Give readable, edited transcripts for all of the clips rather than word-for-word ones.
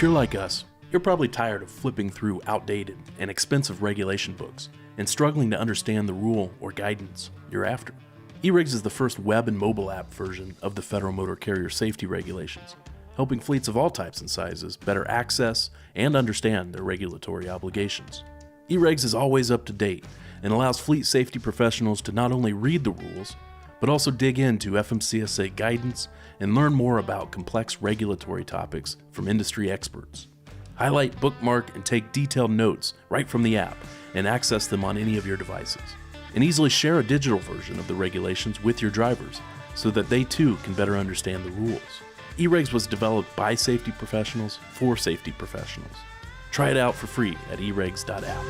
you're like us, you're probably tired of flipping through outdated and expensive regulation books and struggling to understand the rule or guidance you're after. eRigs is the first web and mobile app version of the Federal Motor Carrier Safety Regulations, helping fleets of all types and sizes better access and understand their regulatory obligations. eRigs is always up to date and allows fleet safety professionals to not only read the rules, but also dig into FMCSA guidance and learn more about complex regulatory topics from industry experts. Highlight, bookmark, and take detailed notes right from the app and access them on any of your devices. And easily share a digital version of the regulations with your drivers so that they too can better understand the rules. eRigs was developed by safety professionals for safety professionals. Try it out for free at erigs.app.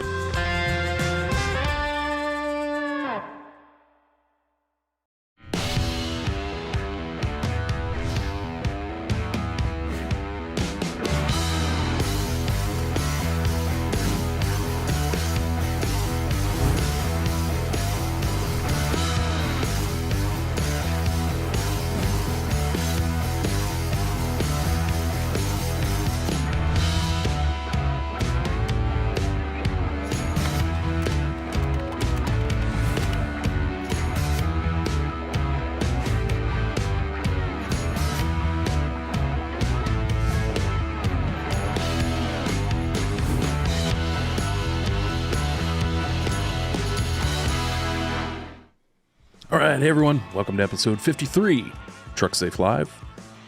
All right, hey everyone, welcome to episode 53, Trucksafe Live,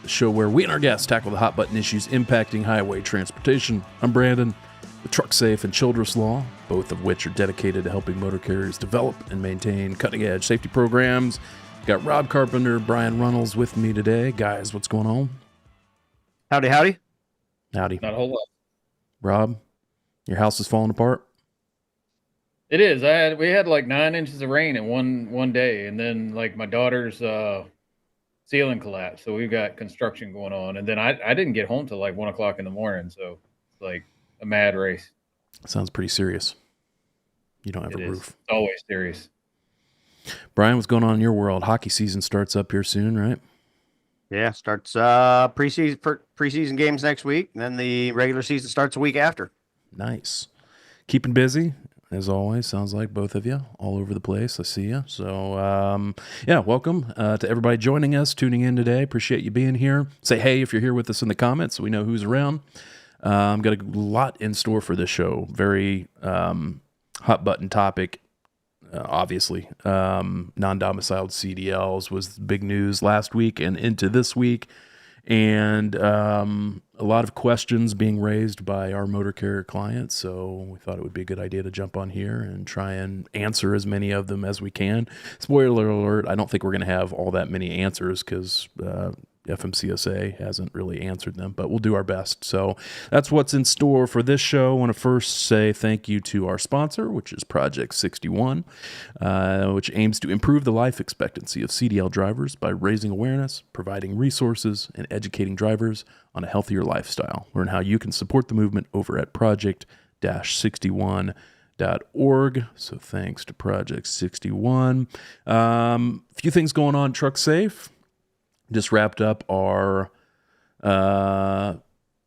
the show where we and our guests tackle the hot button issues impacting highway transportation. I'm Brandon with Trucksafe and Childress Law, both of which are dedicated to helping motor carriers develop and maintain cutting-edge safety programs. Got Rob Carpenter, Brian Runnels with me today. Guys, what's going on? Howdy, howdy. Howdy. Not a whole lot. Rob, your house is falling apart? It is. We had like 9 inches of rain in one day, and then like my daughter's ceiling collapsed, so we've got construction going on. And then I didn't get home till like 1 o'clock in the morning, so it's like a mad race. Sounds pretty serious. You don't have a roof. It's always serious. Brian, what's going on in your world? Hockey season starts up here soon, right? Yeah, starts preseason games next week, and then the regular season starts a week after. Nice. Keeping busy, as always. Sounds like both of you all over the place. I see you. So, yeah, welcome to everybody joining us, tuning in today. Appreciate you being here. Say hey if you're here with us in the comments so we know who's around. Got a lot in store for this show. Very hot button topic. Obviously, non-domiciled CDLs was the big news last week and into this week, and a lot of questions being raised by our motor carrier clients, so we thought it would be a good idea to jump on here and try and answer as many of them as we can. Spoiler alert, I don't think we're going to have all that many answers because FMCSA hasn't really answered them, but we'll do our best. So that's what's in store for this show. I want to first say thank you to our sponsor, which is Project 61, which aims to improve the life expectancy of CDL drivers by raising awareness, providing resources, and educating drivers on a healthier lifestyle. Learn how you can support the movement over at project-61.org. So thanks to Project 61. A few things going on Trucksafe. Just wrapped up our, this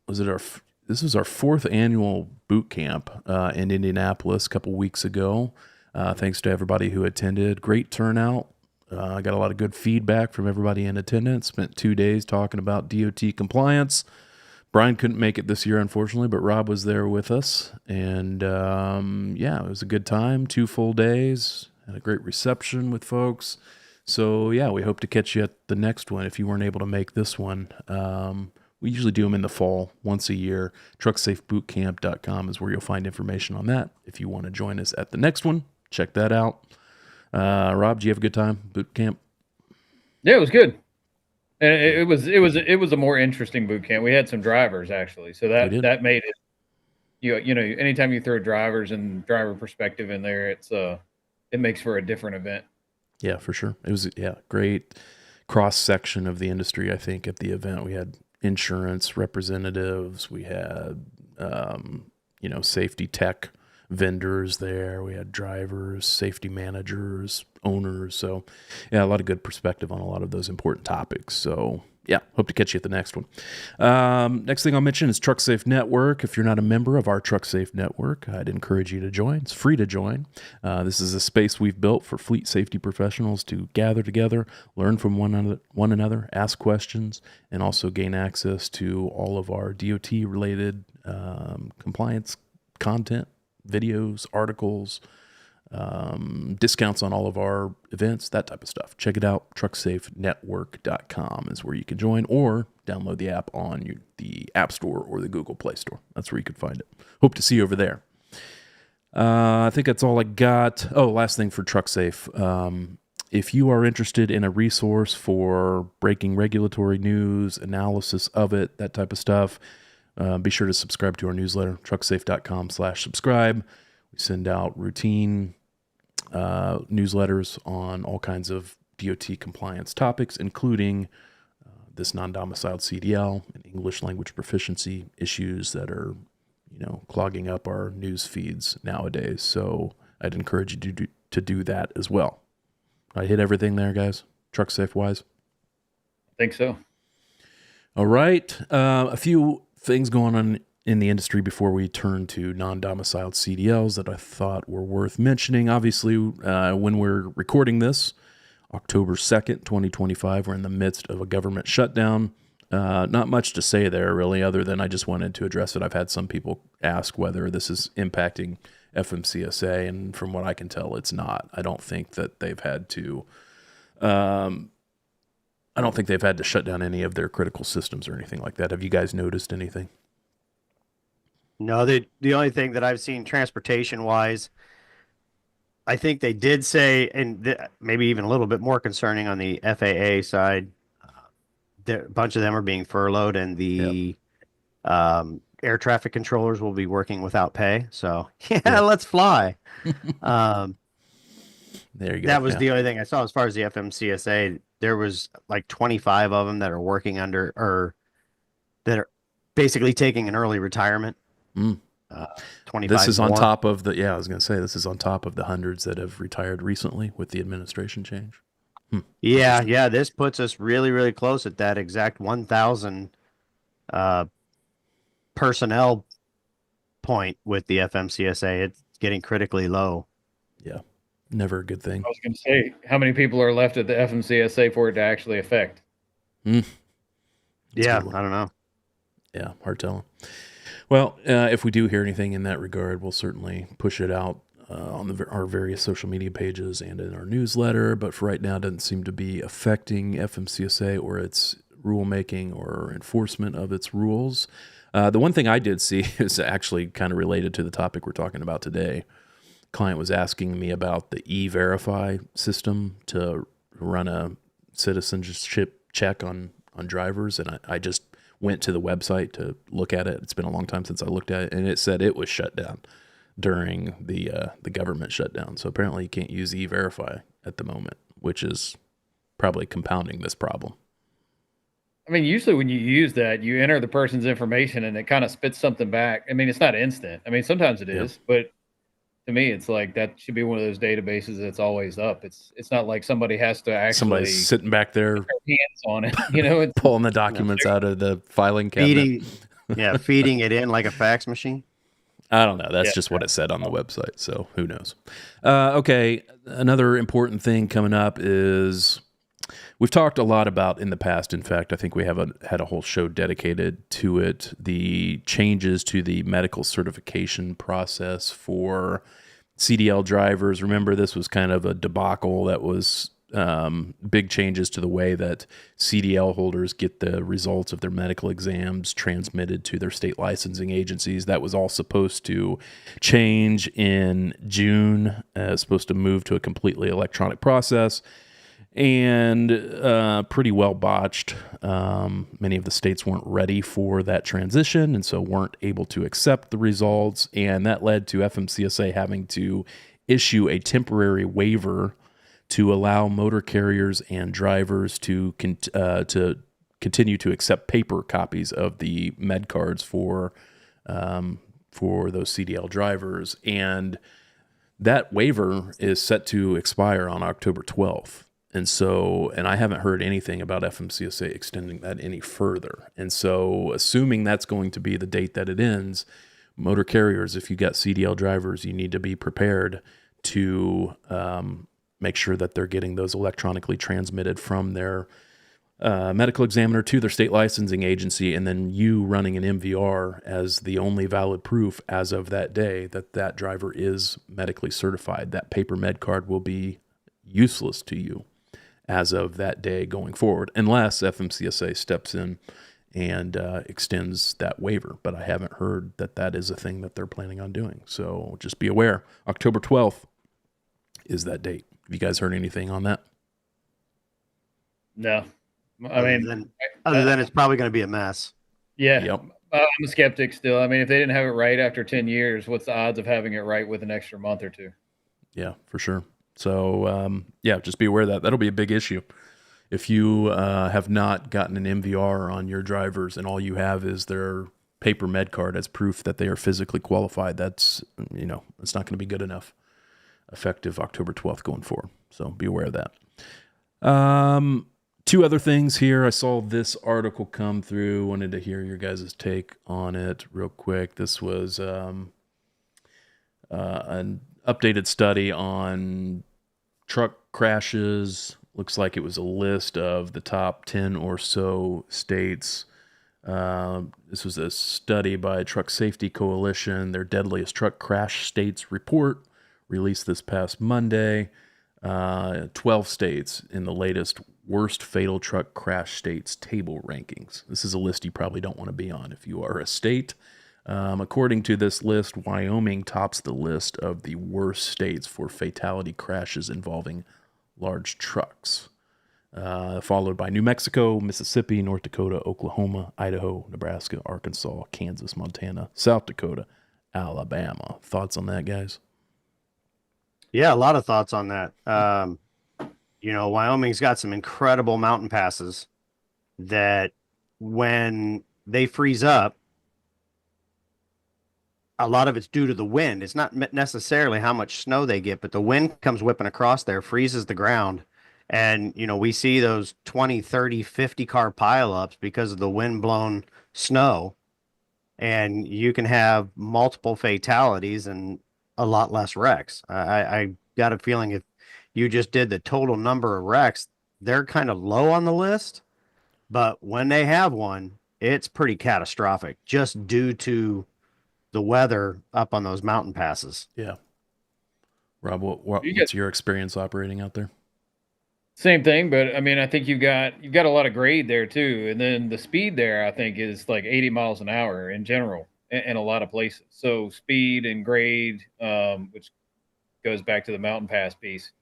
was our 4th annual boot camp in Indianapolis a couple weeks ago. Thanks to everybody who attended. Great turnout. I got a lot of good feedback from everybody in attendance. Spent 2 days talking about DOT compliance. Brian couldn't make it this year, unfortunately, but Rob was there with us. And yeah, it was a good time. 2 full days. Had a great reception with folks. So, yeah, we hope to catch you at the next one if you weren't able to make this one. We usually do them in the fall, once a year. Trucksafebootcamp.com is where you'll find information on that. If you want to join us at the next one, check that out. Rob, did you have a good time, boot camp? Yeah, it was good. And it was a more interesting boot camp. We had some drivers, actually, so that made it, you know, anytime you throw drivers and driver perspective in there, it makes for a different event. Yeah, for sure. It was, great cross-section of the industry, I think, at the event. We had insurance representatives. We had, safety tech vendors there. We had drivers, safety managers, owners. So, yeah, a lot of good perspective on a lot of those important topics. So, yeah, hope to catch you at the next one. Next thing I'll mention is Trucksafe Network. If you're not a member of our Trucksafe Network, I'd encourage you to join. It's free to join. This is a space we've built for fleet safety professionals to gather together, learn from one another, ask questions, and also gain access to all of our DOT-related compliance content, videos, articles, discounts on all of our events, that type of stuff. Check it out. Trucksafenetwork.com is where you can join, or download the app on the App Store or the Google Play Store. That's where you can find it. Hope to see you over there. I think that's all I got. Oh, last thing for Trucksafe. If you are interested in a resource for breaking regulatory news, analysis of it, that type of stuff, be sure to subscribe to our newsletter, trucksafe.com/subscribe. We send out routine newsletters on all kinds of DOT compliance topics, including this non-domiciled CDL and English language proficiency issues that are, clogging up our news feeds nowadays. So I'd encourage you to do that as well. I hit everything there, guys, Trucksafe wise. I think so. All right. A few things going on in the industry before we turn to non-domiciled CDLs that I thought were worth mentioning. Obviously, when we're recording this, October 2nd, 2025, we're in the midst of a government shutdown. Not much to say there, really, other than I just wanted to address it. I've had some people ask whether this is impacting FMCSA, and from what I can tell, it's not. I don't think that they've had to shut down any of their critical systems or anything like that. Have you guys noticed anything? No, the only thing that I've seen transportation wise, I think they did say, and maybe even a little bit more concerning on the FAA side, a bunch of them are being furloughed, and the air traffic controllers will be working without pay. So let's fly. There you go. That was the only thing I saw as far as the FMCSA. There was like 25 of them that are working under, or that are basically taking an early retirement. 25 This is on more. top of I was going to say, this is on top of the hundreds that have retired recently with the administration change. Yeah. This puts us really, really close at that exact 1,000 personnel point with the FMCSA. It's getting critically low. Yeah, never a good thing. I was going to say, how many people are left at the FMCSA for it to actually affect? Yeah, I don't know. Yeah, hard telling. Well, if we do hear anything in that regard, we'll certainly push it out on our various social media pages and in our newsletter. But for right now, it doesn't seem to be affecting FMCSA or its rulemaking or enforcement of its rules. The one thing I did see is actually kind of related to the topic we're talking about today. Client was asking me about the E-Verify system to run a citizenship check on drivers, and I just went to the website to look at it. It's been a long time since I looked at it, and it said it was shut down during the government shutdown. So apparently you can't use E-Verify at the moment, which is probably compounding this problem. I mean, usually when you use that, you enter the person's information and it kind of spits something back. I mean, it's not instant. I mean, sometimes it is, but to me, it's like that should be one of those databases that's always up. It's not like somebody has to actually somebody's sitting back there, put their hands on it, it's pulling the documents out of the filing cabinet. Feeding it in like a fax machine. I don't know. That's just what it said on the website. So who knows? Okay. Another important thing coming up is we've talked a lot about in the past. In fact, I think we had a whole show dedicated to it. The changes to the medical certification process for CDL drivers. Remember, this was kind of a debacle that was big changes to the way that CDL holders get the results of their medical exams transmitted to their state licensing agencies. That was all supposed to change in June. It's supposed to move to a completely electronic process, and pretty well botched. Many of the states weren't ready for that transition, and so weren't able to accept the results, and that led to FMCSA having to issue a temporary waiver to allow motor carriers and drivers to continue to accept paper copies of the med cards for those CDL drivers. And that waiver is set to expire on October 12th. And so, and I haven't heard anything about FMCSA extending that any further. And so, assuming that's going to be the date that it ends, motor carriers, if you got CDL drivers, you need to be prepared to make sure that they're getting those electronically transmitted from their medical examiner to their state licensing agency, and then you running an MVR as the only valid proof as of that day that that driver is medically certified. That paper med card will be useless to you as of that day going forward, unless FMCSA steps in and extends that waiver. But I haven't heard that that is a thing that they're planning on doing. So just be aware, October 12th is that date. Have you guys heard anything on that? No. I mean, other than it's probably going to be a mess. yeah, Yep. I'm a skeptic still. I mean, if they didn't have it right after 10 years, what's the odds of having it right with an extra month or two? Yeah, for sure. So, yeah, just be aware of that. That'll be a big issue. If you have not gotten an MVR on your drivers and all you have is their paper med card as proof that they are physically qualified, that's, it's not going to be good enough effective October 12th going forward. So be aware of that. Two other things here. I saw this article come through. Wanted to hear your guys' take on it real quick. This was an updated study on truck crashes. Looks like it was a list of the top 10 or so states. This was a study by Truck Safety Coalition, their Deadliest Truck Crash States report, released this past Monday. 12 states in the latest Worst Fatal Truck Crash States table rankings. This is a list you probably don't want to be on if you are a state. According to this list, Wyoming tops the list of the worst states for fatality crashes involving large trucks, followed by New Mexico, Mississippi, North Dakota, Oklahoma, Idaho, Nebraska, Arkansas, Kansas, Montana, South Dakota, Alabama. Thoughts on that, guys? Yeah, a lot of thoughts on that. Wyoming's got some incredible mountain passes that when they freeze up, a lot of it's due to the wind. It's not necessarily how much snow they get, but the wind comes whipping across there, freezes the ground. And, we see those 20, 30, 50 car pileups because of the wind blown snow. And you can have multiple fatalities and a lot less wrecks. I got a feeling if you just did the total number of wrecks, they're kind of low on the list. But when they have one, it's pretty catastrophic just due to the weather up on those mountain passes. Yeah. Rob, what's your experience operating out there? Same thing, but I mean, I think you've got a lot of grade there too, and then the speed there, I think, is like 80 miles an hour in general in a lot of places. So speed and grade, which goes back to the mountain pass piece.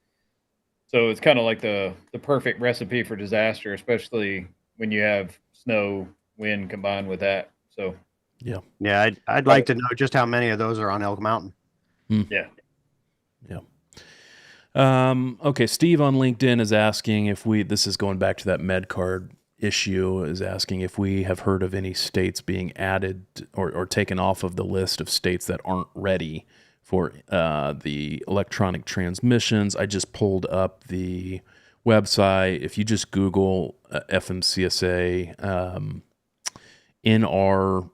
So it's kind of like the perfect recipe for disaster, especially when you have snow, wind combined with that. So yeah, I'd like to know just how many of those are on Elk Mountain. Yeah. Okay, Steve on LinkedIn is asking if this is going back to that med card issue, is asking if we have heard of any states being added or taken off of the list of states that aren't ready for the electronic transmissions. I just pulled up the website. If you just Google FMCSA NRII,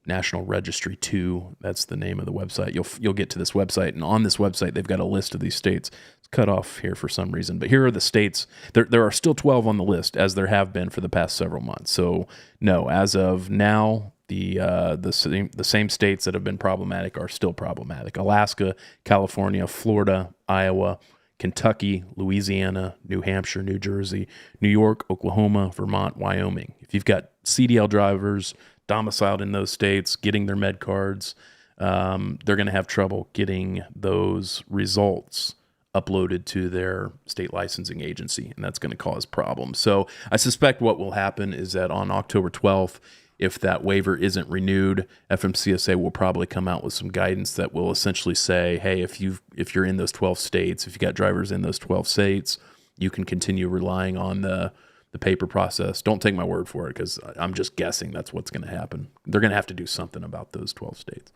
National Registry 2, that's the name of the website. You'll get to this website, and on this website they've got a list of these states. It's cut off here for some reason, but here are the states. There are still 12 on the list, as there have been for the past several months. So no, as of now, the same states that have been problematic are still problematic: Alaska, California, Florida, Iowa, Kentucky, Louisiana, New Hampshire, New Jersey, New York, Oklahoma, Vermont, Wyoming. If you've got CDL drivers domiciled in those states, getting their med cards, they're going to have trouble getting those results uploaded to their state licensing agency, and that's going to cause problems. So I suspect what will happen is that on October 12th, if that waiver isn't renewed, FMCSA will probably come out with some guidance that will essentially say, hey, if you're in those 12 states, if you got drivers in those 12 states, you can continue relying on the paper process. Don't take my word for it, because I'm just guessing that's what's going to happen. They're going to have to do something about those 12 states.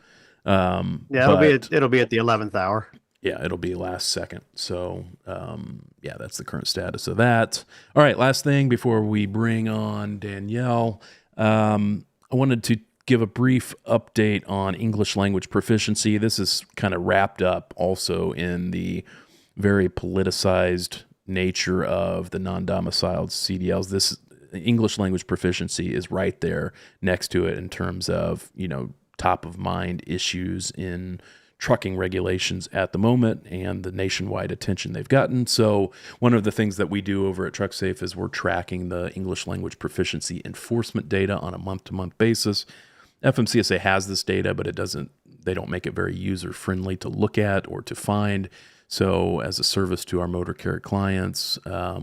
It'll be at the 11th hour. Yeah, it'll be last second. So, yeah, that's the current status of that. All right, last thing before we bring on Danielle, I wanted to give a brief update on English language proficiency. This is kind of wrapped up also in the very politicized nature of the non-domiciled CDLs. This English language proficiency is right there next to it in terms of, top of mind issues in trucking regulations at the moment and the nationwide attention they've gotten. So one of the things that we do over at Trucksafe is we're tracking the English language proficiency enforcement data on a month-to-month basis. FMCSA has this data, but they don't make it very user-friendly to look at or to find. So as a service to our motor carrier clients,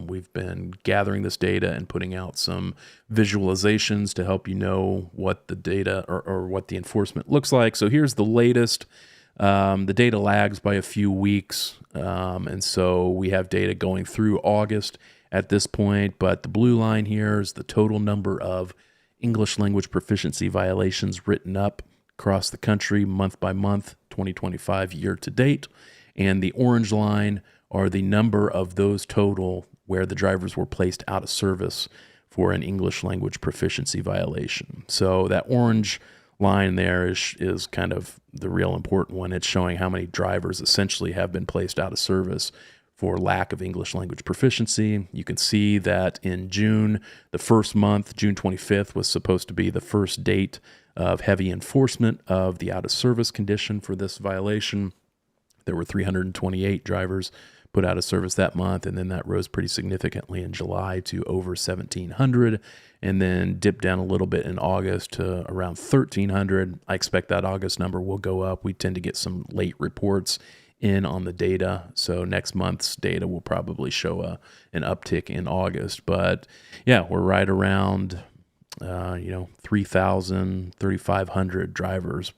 we've been gathering this data and putting out some visualizations to help you know what the data or what the enforcement looks like. So here's the latest. The data lags by a few weeks, and so we have data going through August at this point, but the blue line here is the total number of English language proficiency violations written up across the country month by month, 2025 year to date, and the orange line are the number of those total where the drivers were placed out of service for an English language proficiency violation. So that orange line there is kind of the real important one. It's showing how many drivers essentially have been placed out of service for lack of English language proficiency. You can see that in June, the first month, June 25th, was supposed to be the first date of heavy enforcement of the out of service condition for this violation. There were 328 drivers put out of service that month, and then that rose pretty significantly in July to over 1,700, and then dipped down a little bit in August to around 1,300. I expect that August number will go up. We tend to get some late reports in on the data, so next month's data will probably show an uptick in August. But yeah, we're right around 3,000, 3,500 drivers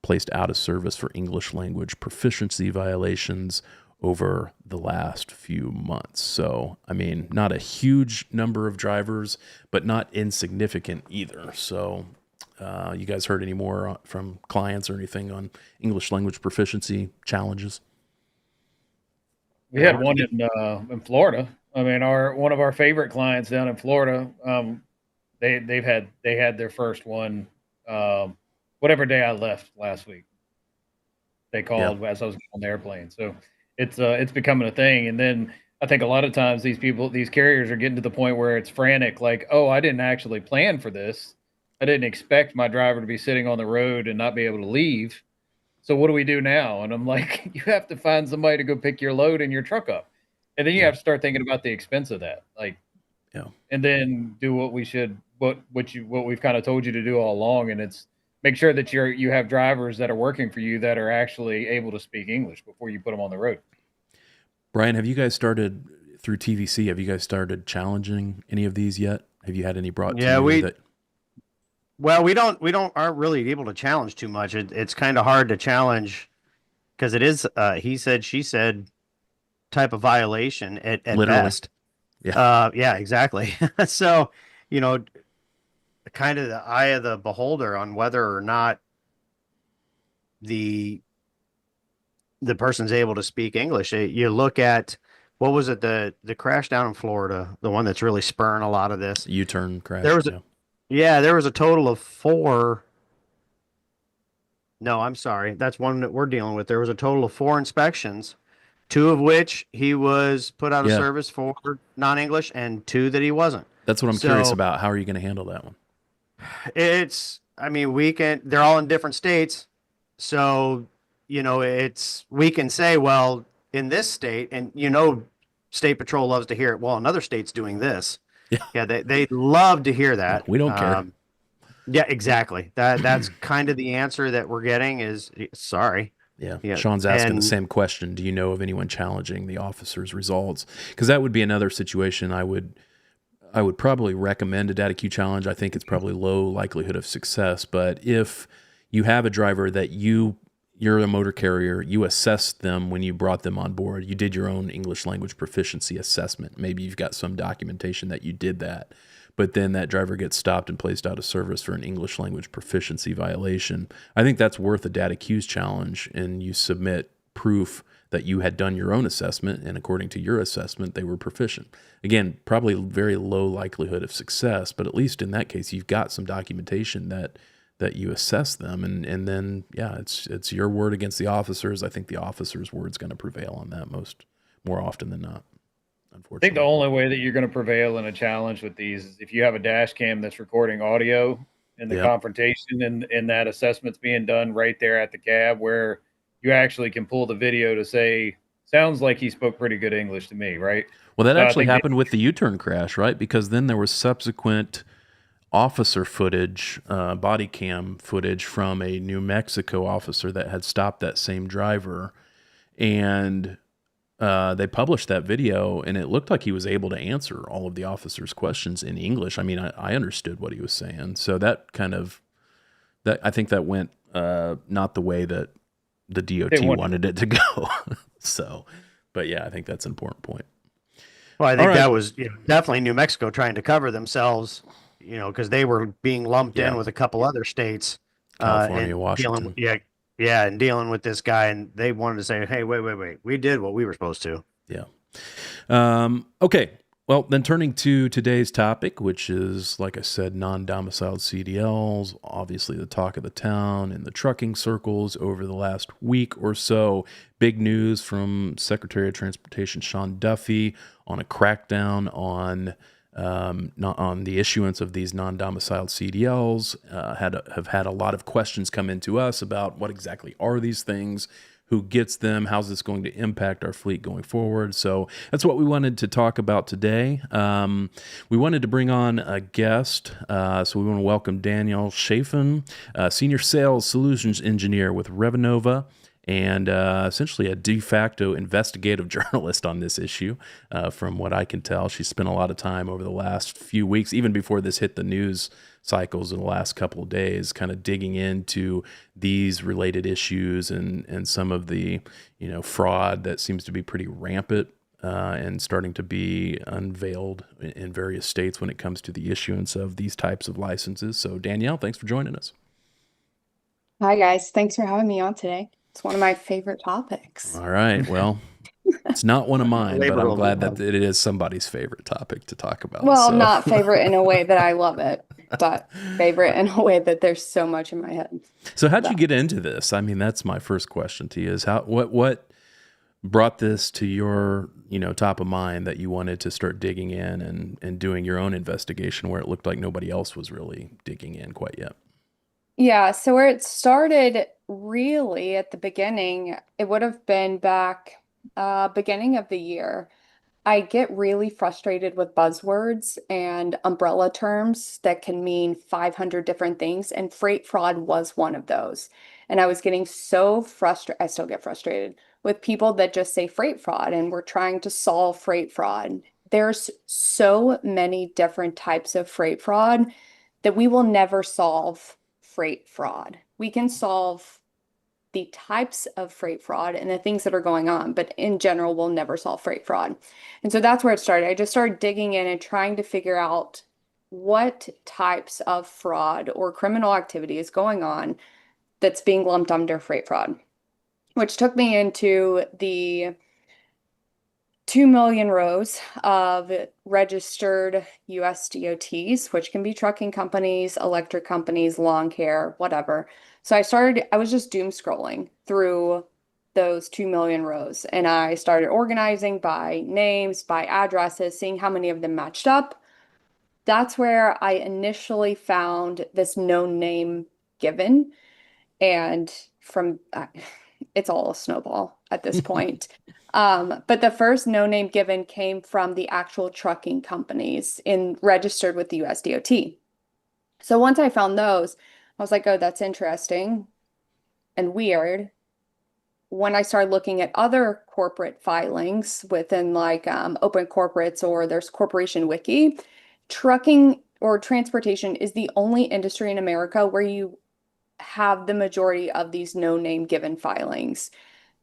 placed out of service for English language proficiency violations over the last few months. So, I mean, not a huge number of drivers, but not insignificant either. So, you guys heard any more from clients or anything on English language proficiency challenges? We had one in Florida. I mean, one of our favorite clients down in Florida. They had their first one whatever day I left last week. They called as I was on the airplane. So it's becoming a thing. And then I think a lot of times these carriers are getting to the point where it's frantic, like, oh, I didn't actually plan for this. I didn't expect my driver to be sitting on the road and not be able to leave. So what do we do now? And I'm like, you have to find somebody to go pick your load and your truck up. And then you have to start thinking about the expense of that. And then do what we've kind of told you to do all along. And it's make sure that you have drivers that are working for you that are actually able to speak English before you put them on the road. Brian, have you guys started through TVC? Have you guys started challenging any of these yet? Have you had any brought to you? Well, we aren't really able to challenge too much. It's kind of hard to challenge because it is he said, she said type of violation at best. Yeah. Yeah, exactly. So, kind of the eye of the beholder on whether or not the person's able to speak English. You look at, what was it, the crash down in Florida, the one that's really spurring a lot of this U-turn crash. There was a total of 4. No, I'm sorry. That's one that we're dealing with. There was a total of 4 inspections, 2 of which he was put out of service for non-English, and 2 that he wasn't. That's what I'm curious about. How are you going to handle that one? They're all in different states. So, we can say, well, in this state, and State Patrol loves to hear it. Well, another state's doing this. Yeah, they love to hear that. We don't care. Yeah, exactly. That's kind of the answer that we're getting is sorry. Yeah. Sean's asking the same question. Do you know of anyone challenging the officer's results? Because that would be another situation I would probably recommend a data queue challenge. I think it's probably low likelihood of success. But if you have a driver that you're a motor carrier, you assessed them when you brought them on board, you did your own English language proficiency assessment. Maybe you've got some documentation that you did that, but then that driver gets stopped and placed out of service for an English language proficiency violation. I think that's worth a data queues challenge, and you submit proof that you had done your own assessment, and according to your assessment, they were proficient. Again, probably very low likelihood of success, but at least in that case, you've got some documentation that you assess them, and then it's your word against the officers. I think the officer's word's going to prevail on that more often than not. I think Unfortunately, the only way that you're going to prevail in a challenge with these is if you have a dash cam that's recording audio and the Yep. confrontation and that assessment's being done right there at the cab, where you actually can pull the video to say, sounds like he spoke pretty good English to me, right? Well, that So I actually think happened with the U-turn crash, right? Because then there was subsequent officer footage, body cam footage from a New Mexico officer that had stopped that same driver, and they published that video, and it looked like he was able to answer all of the officer's questions in English. I mean, I understood what he was saying. So that I think that went not the way that the DOT wanted it to go. So, but yeah, I think that's an important point. Well, I All think right. that was definitely New Mexico trying to cover themselves, because they were being lumped Yeah. in with a couple other states, California, and Washington. and dealing with this guy, and they wanted to say, hey, wait, we did what we were supposed to. Yeah. Okay. Well, then turning to today's topic, which is, like I said, non-domiciled CDLs, obviously the talk of the town in the trucking circles over the last week or so. Big news from Secretary of Transportation Sean Duffy on a crackdown on the issuance of these non-domiciled CDLs. Have had a lot of questions come into us about what exactly are these things, who gets them, how's this going to impact our fleet going forward. So that's what we wanted to talk about today. We wanted to bring on a guest, so we want to welcome Danielle Chafin, Senior Sales Solutions Engineer with Revenova, and essentially a de facto investigative journalist on this issue. From what I can tell, she spent a lot of time over the last few weeks, even before this hit the news cycles in the last couple of days, kind of digging into these related issues and some of the fraud that seems to be pretty rampant and starting to be unveiled in various states when it comes to the issuance of these types of licenses. So Danielle, thanks for joining us. Hi, guys. Thanks for having me on today. It's one of my favorite topics. All right. Well, it's not one of mine, but I'm glad that Labor it is somebody's favorite topic to talk about. Well, so. not favorite in a way that I love it, but favorite in a way that there's so much in my head. So how'd you get into this? I mean, that's my first question to you is what brought this to your, top of mind that you wanted to start digging in and doing your own investigation where it looked like nobody else was really digging in quite yet? Yeah, so where it started really at the beginning, it would have been back beginning of the year. I get really frustrated with buzzwords and umbrella terms that can mean 500 different things, and freight fraud was one of those. And I was getting so frustrated, I still get frustrated with people that just say freight fraud and we're trying to solve freight fraud. There's so many different types of freight fraud that we will never solve freight fraud. We can solve the types of freight fraud and the things that are going on, but in general, we'll never solve freight fraud. And so that's where it started. I just started digging in and trying to figure out what types of fraud or criminal activity is going on that's being lumped under freight fraud, which took me into the 2 million rows of registered US DOTs, which can be trucking companies, electric companies, lawn care, whatever. So I was just doom scrolling through those 2 million rows, and I started organizing by names, by addresses, seeing how many of them matched up. That's where I initially found this no name given, and from it's all a snowball at this point. But the first no name given came from the actual trucking companies registered with the US DOT. So once I found those, I was like, oh, that's interesting and weird. When I started looking at other corporate filings within open corporates, or there's Corporation Wiki, trucking or transportation is the only industry in America where you have the majority of these no name given filings.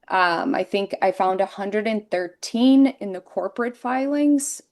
I think I found 113 in the corporate filings.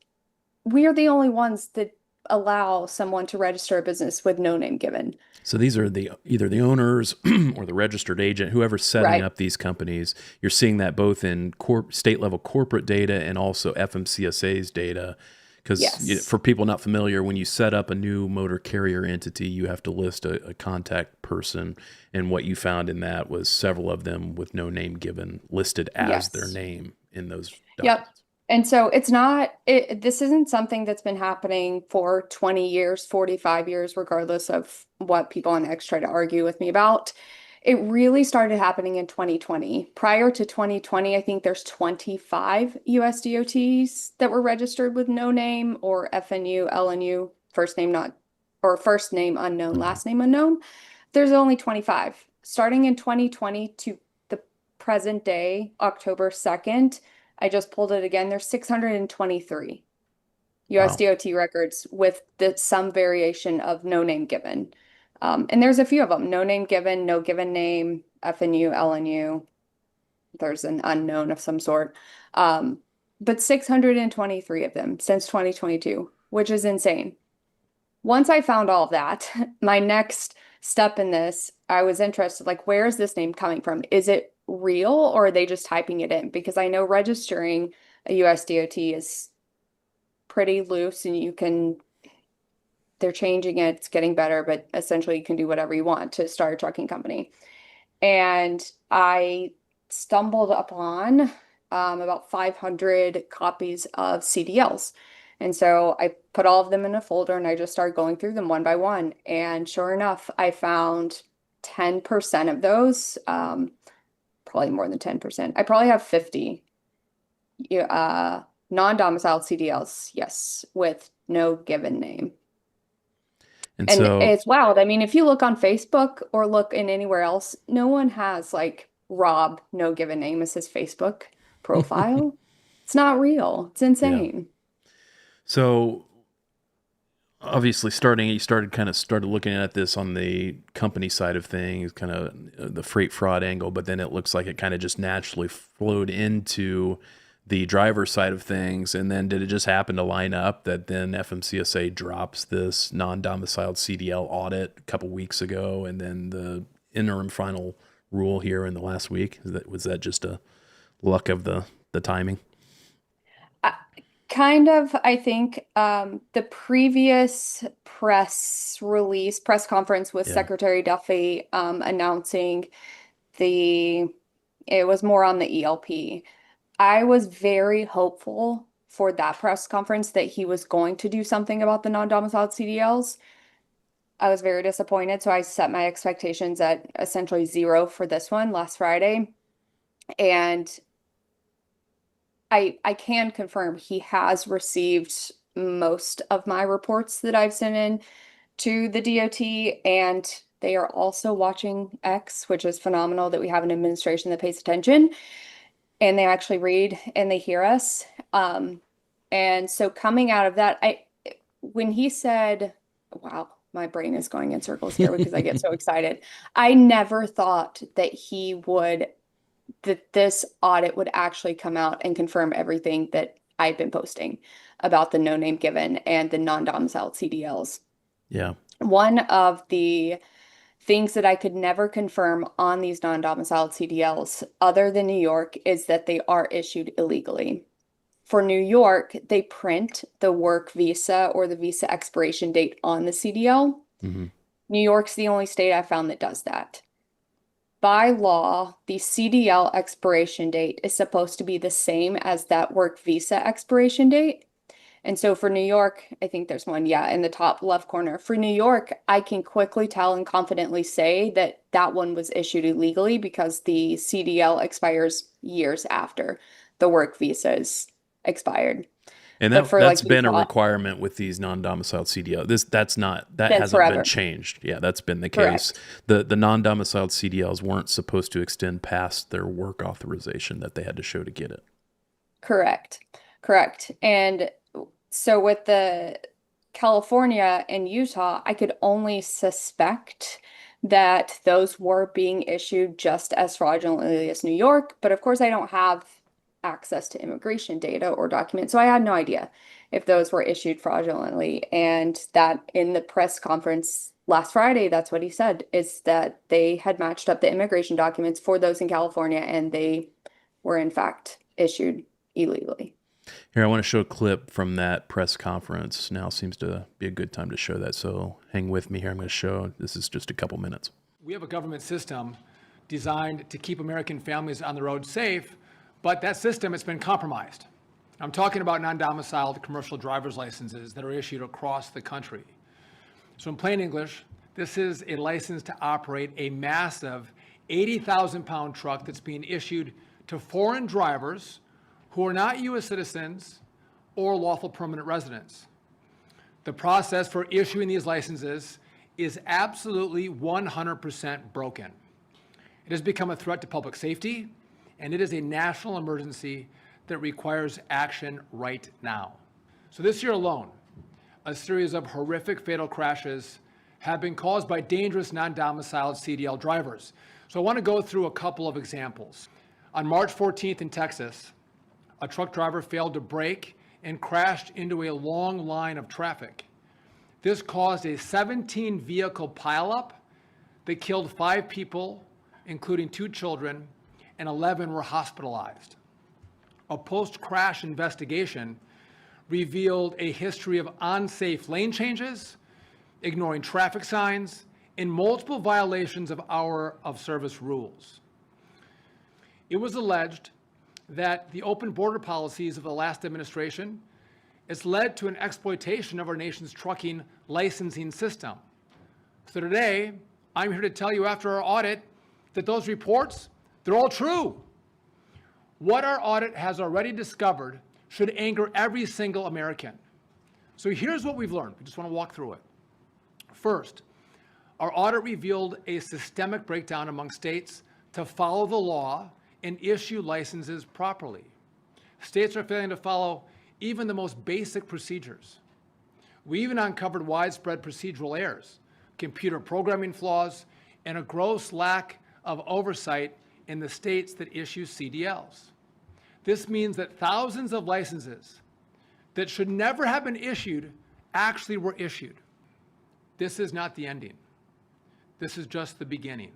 We are the only ones that allow someone to register a business with no name given. So these are either the owners or the registered agent, whoever's setting Right. up these companies. You're seeing that both in state level corporate data and also FMCSA's data. Because Yes. for people not familiar, when you set up a new motor carrier entity, you have to list a contact person. And what you found in that was several of them with no name given listed as their Yes. name in those Yep. documents. And so this isn't something that's been happening for 20 years, 45 years, regardless of what people on X try to argue with me about. It really started happening in 2020. Prior to 2020, I think there's 25 US DOTs that were registered with no name or FNU, LNU, first name not, or first name unknown, last name unknown. There's only 25. Starting in 2020 to the present day, October 2nd, I just pulled it again. There's 623 US Wow. DOT records with some variation of no name given. And there's a few of them: no name given, no given name, FNU, LNU. There's an unknown of some sort. But 623 of them since 2022, which is insane. Once I found all of that, my next step in this, I was interested, like, where is this name coming from? Is it real or are they just typing it in? Because I know registering a US DOT is pretty loose and they're changing it, it's getting better, but essentially you can do whatever you want to start a trucking company. And I stumbled upon about 500 copies of CDLs. And so I put all of them in a folder and I just started going through them one by one. And sure enough, I found 10% of those, probably more than 10%. I probably have 50 non-domiciled CDLs, yes, with no given name. And And so, it's wild. I mean, if you look on Facebook or look in anywhere else, no one has like Rob, no given name as his Facebook profile. It's not real. It's yeah. insane. So obviously you started looking at this on the company side of things, kind of the freight fraud angle, but then it looks like it kind of just naturally flowed into the driver side of things. And then did it just happen to line up that then FMCSA drops this non-domiciled CDL audit a couple weeks ago, and then the interim final rule here in the last week? Was that just a luck of the timing? Kind of, I think the previous press conference with Yeah. Secretary Duffy announcing it was more on the ELP. I was very hopeful for that press conference that he was going to do something about the non-domiciled CDLs. I was very disappointed, so I set my expectations at essentially 0 for this one last Friday. And I can confirm he has received most of my reports that I've sent in to the DOT, and they are also watching X, which is phenomenal that we have an administration that pays attention and they actually read and they hear us. And so coming out of that, when he said, wow, my brain is going in circles here because I get so excited. I never thought that this audit would actually come out and confirm everything that I've been posting about the no name given and the non-domiciled CDLs. Yeah. One of the things that I could never confirm on these non-domiciled CDLs, other than New York, is that they are issued illegally. For New York, they print the work visa or the visa expiration date on the CDL. Mm-hmm. New York's the only state I found that does that. By law, the CDL expiration date is supposed to be the same as that work visa expiration date. And so for New York, I think there's one, yeah, in the top left corner. For New York, I can quickly tell and confidently say that that one was issued illegally because the CDL expires years after the work visas expired. And But for that's like been a Utah, requirement with these non-domiciled CDL. That since hasn't been forever. changed. Yeah, that's been the case. Correct. The non-domiciled CDLs weren't supposed to extend past their work authorization that they had to show to get it. Correct. And so with the California and Utah, I could only suspect that those were being issued just as fraudulently as New York. But of course, I don't have access to immigration data or documents. So I had no idea if those were issued fraudulently. And that in the press conference last Friday, that's what he said, is that they had matched up the immigration documents for those in California and they were in fact issued illegally. Here, I want to show a clip from that press conference. Now seems to be a good time to show that. So hang with me here. I'm going to show, this is just a couple minutes. We have a government system designed to keep American families on the road safe, but that system has been compromised. I'm talking about non-domiciled commercial driver's licenses that are issued across the country. So in plain English, this is a license to operate a massive 80,000-pound truck that's being issued to foreign drivers who are not U.S. citizens or lawful permanent residents. The process for issuing these licenses is absolutely 100% broken. It has become a threat to public safety, and it is a national emergency that requires action right now. So this year alone, a series of horrific fatal crashes have been caused by dangerous non-domiciled CDL drivers. So I want to go through a couple of examples. On March 14th in Texas, a truck driver failed to brake and crashed into a long line of traffic. This caused a 17-vehicle pileup that killed 5 people, including 2 children, and 11 were hospitalized. A post-crash investigation revealed a history of unsafe lane changes, ignoring traffic signs, and multiple violations of hour of service rules. It was alleged that the open border policies of the last administration has led to an exploitation of our nation's trucking licensing system. So today, I'm here to tell you after our audit that those reports, they're all true. What our audit has already discovered should anger every single American. So here's what we've learned. We just want to walk through it. First, our audit revealed a systemic breakdown among states to follow the law and issue licenses properly. States are failing to follow even the most basic procedures. We even uncovered widespread procedural errors, computer programming flaws, and a gross lack of oversight in the states that issue CDLs. This means that thousands of licenses that should never have been issued actually were issued. This is not the ending. This is just the beginning.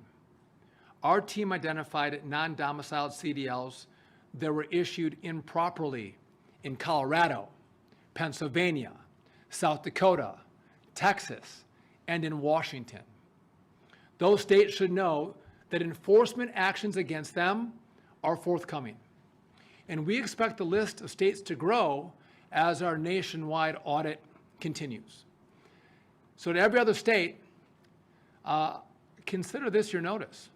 Our team identified non-domiciled CDLs that were issued improperly in Colorado, Pennsylvania, South Dakota, Texas, and in Washington. Those states should know that enforcement actions against them are forthcoming. And we expect the list of states to grow as our nationwide audit continues. So to every other state, consider this your notice.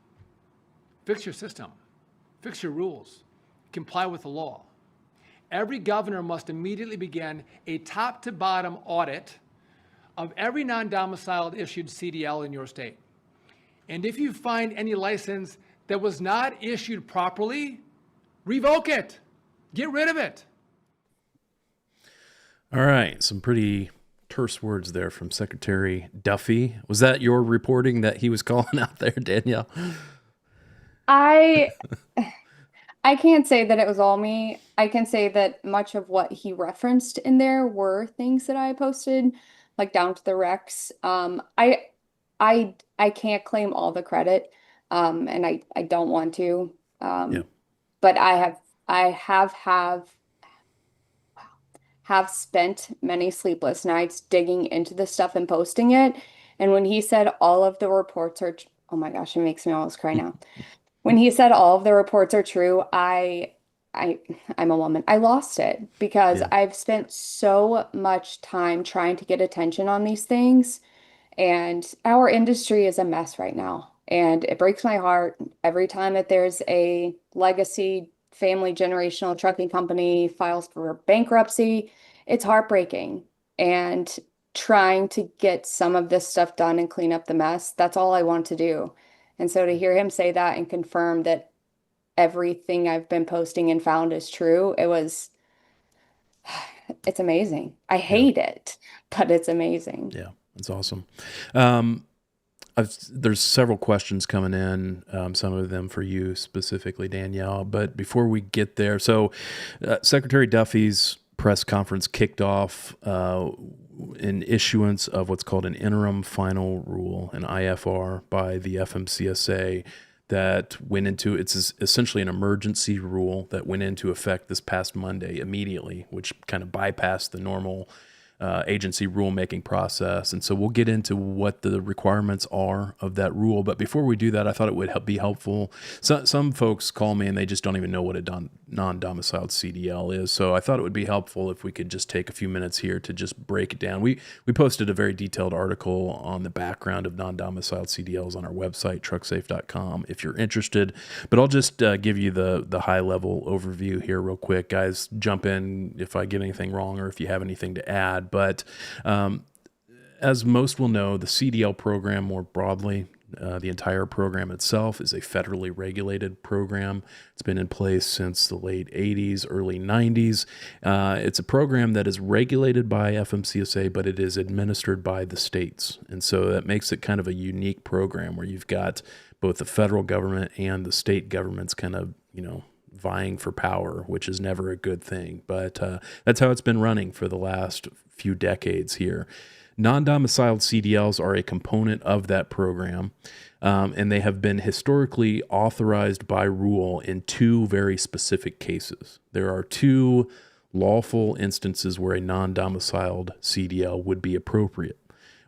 Fix your system, fix your rules, comply with the law. Every governor must immediately begin a top to bottom audit of every non-domiciled issued CDL in your state. And if you find any license that was not issued properly, revoke it, get rid of it. All right, some pretty terse words there from Secretary Duffy. Was that your reporting that he was calling out there, Danielle? I can't say that it was all me. I can say that much of what he referenced in there were things that I posted, like down to the Rex. I can't claim all the credit, and I don't want to. Yeah. But I have spent many sleepless nights digging into this stuff and posting it. And when he said all of the reports are, oh my gosh, it makes me almost cry now. When he said all of the reports are true, I'm a woman. I lost it because Yeah. I've spent so much time trying to get attention on these things, and our industry is a mess right now. And it breaks my heart every time that there's a legacy family generational trucking company files for bankruptcy. It's heartbreaking. And trying to get some of this stuff done and clean up the mess, that's all I want to do. And so to hear him say that and confirm that everything I've been posting and found is true, it's amazing. I hate it, but it's amazing. Yeah, that's awesome. there's several questions coming in, some of them for you specifically, Danielle. But before we get there, so Secretary Duffy's press conference kicked off an issuance of what's called an interim final rule, an IFR, by the FMCSA that went into, it's essentially an emergency rule that went into effect this past Monday immediately, which kind of bypassed the normal agency rulemaking process. And so we'll get into what the requirements are of that rule. But before we do that, I thought it would be helpful. Some folks call me and they just don't even know what a non-domiciled CDL is. So I thought it would be helpful if we could just take a few minutes here to just break it down. We posted a very detailed article on the background of non-domiciled CDLs on our website, trucksafe.com, if you're interested. But I'll just give you the high-level overview here real quick. Guys, jump in if I get anything wrong or if you have anything to add. But as most will know, the CDL program more broadly, the entire program itself is a federally regulated program. It's been in place since the late 80s, early 90s. It's a program that is regulated by FMCSA, but it is administered by the states. And so that makes it kind of a unique program where you've got both the federal government and the state governments kind of, vying for power, which is never a good thing. But that's how it's been running for the last few decades here. Non-domiciled CDLs are a component of that program, and they have been historically authorized by rule in two very specific cases. There are two lawful instances where a non-domiciled CDL would be appropriate,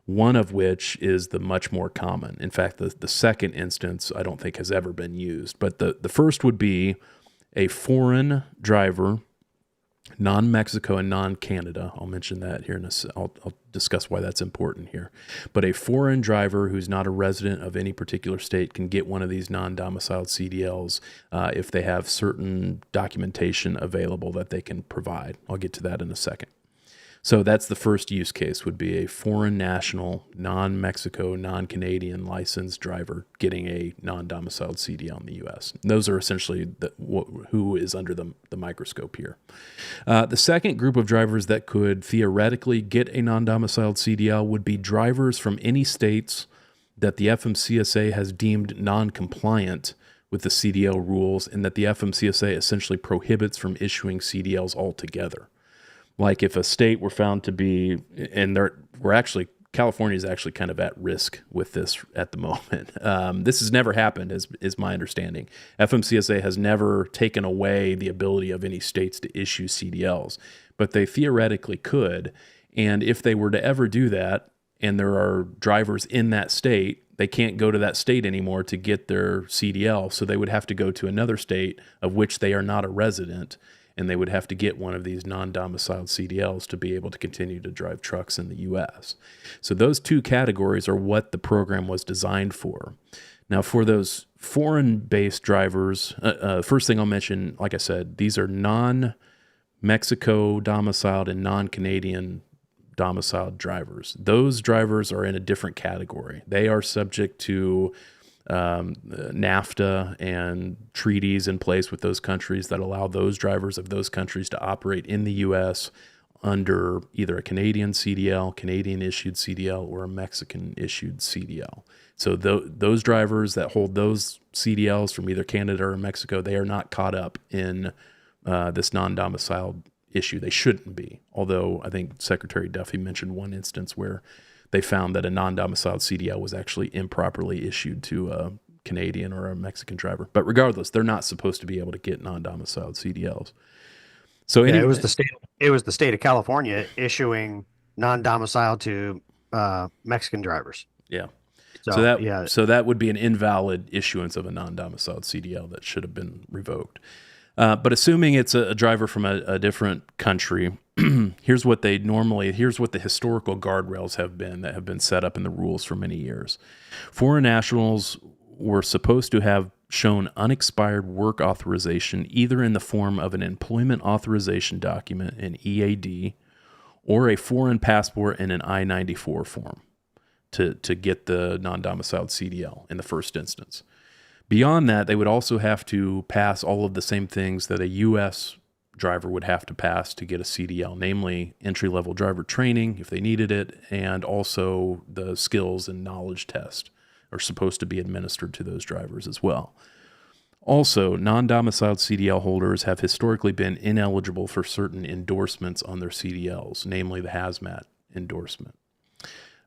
one of which is the much more common. In fact, the second instance I don't think has ever been used. But the first would be a foreign driver, non-Mexico and non-Canada. I'll mention that here I'll discuss why that's important here. But a foreign driver who's not a resident of any particular state can get one of these non-domiciled CDLs if they have certain documentation available that they can provide. I'll get to that in a second. So that's the first use case, would be a foreign national, non-Mexico, non-Canadian licensed driver getting a non-domiciled CDL in the U.S. And those are essentially who is under the microscope here. The second group of drivers that could theoretically get a non-domiciled CDL would be drivers from any states that the FMCSA has deemed non-compliant with the CDL rules and that the FMCSA essentially prohibits from issuing CDLs altogether. Like if a state were found to be, and California is actually kind of at risk with this at the moment. This has never happened, is my understanding. FMCSA has never taken away the ability of any states to issue CDLs, but they theoretically could. And if they were to ever do that, and there are drivers in that state, they can't go to that state anymore to get their CDL, so they would have to go to another state of which they are not a resident, and they would have to get one of these non-domiciled CDLs to be able to continue to drive trucks in the U.S. So those two categories are what the program was designed for. Now, for those foreign-based drivers, first thing I'll mention, like I said, these are non-Mexico domiciled and non-Canadian domiciled drivers. Those drivers are in a different category. They are subject to NAFTA and treaties in place with those countries that allow those drivers of those countries to operate in the U.S. under either a Canadian CDL, Canadian issued CDL, or a Mexican issued CDL. So those drivers that hold those CDLs from either Canada or Mexico, they are not caught up in this non-domiciled issue. They shouldn't be, although I think Secretary Duffy mentioned one instance where they found that a non-domiciled CDL was actually improperly issued to a Canadian or a Mexican driver. But regardless, they're not supposed to be able to get non-domiciled CDLs. So it was the state of California issuing non-domiciled to Mexican drivers. Yeah. So that would be an invalid issuance of a non-domiciled CDL that should have been revoked. But assuming it's a driver from a different country, here's what the historical guardrails have been that have been set up in the rules for many years. Foreign nationals were supposed to have shown unexpired work authorization either in the form of an employment authorization document, an EAD, or a foreign passport in an I-94 form to get the non-domiciled CDL in the first instance. Beyond that, they would also have to pass all of the same things that a U.S. driver would have to pass to get a CDL, namely entry-level driver training if they needed it, and also the skills and knowledge test are supposed to be administered to those drivers as well. Also, non-domiciled CDL holders have historically been ineligible for certain endorsements on their CDLs, namely the hazmat endorsement.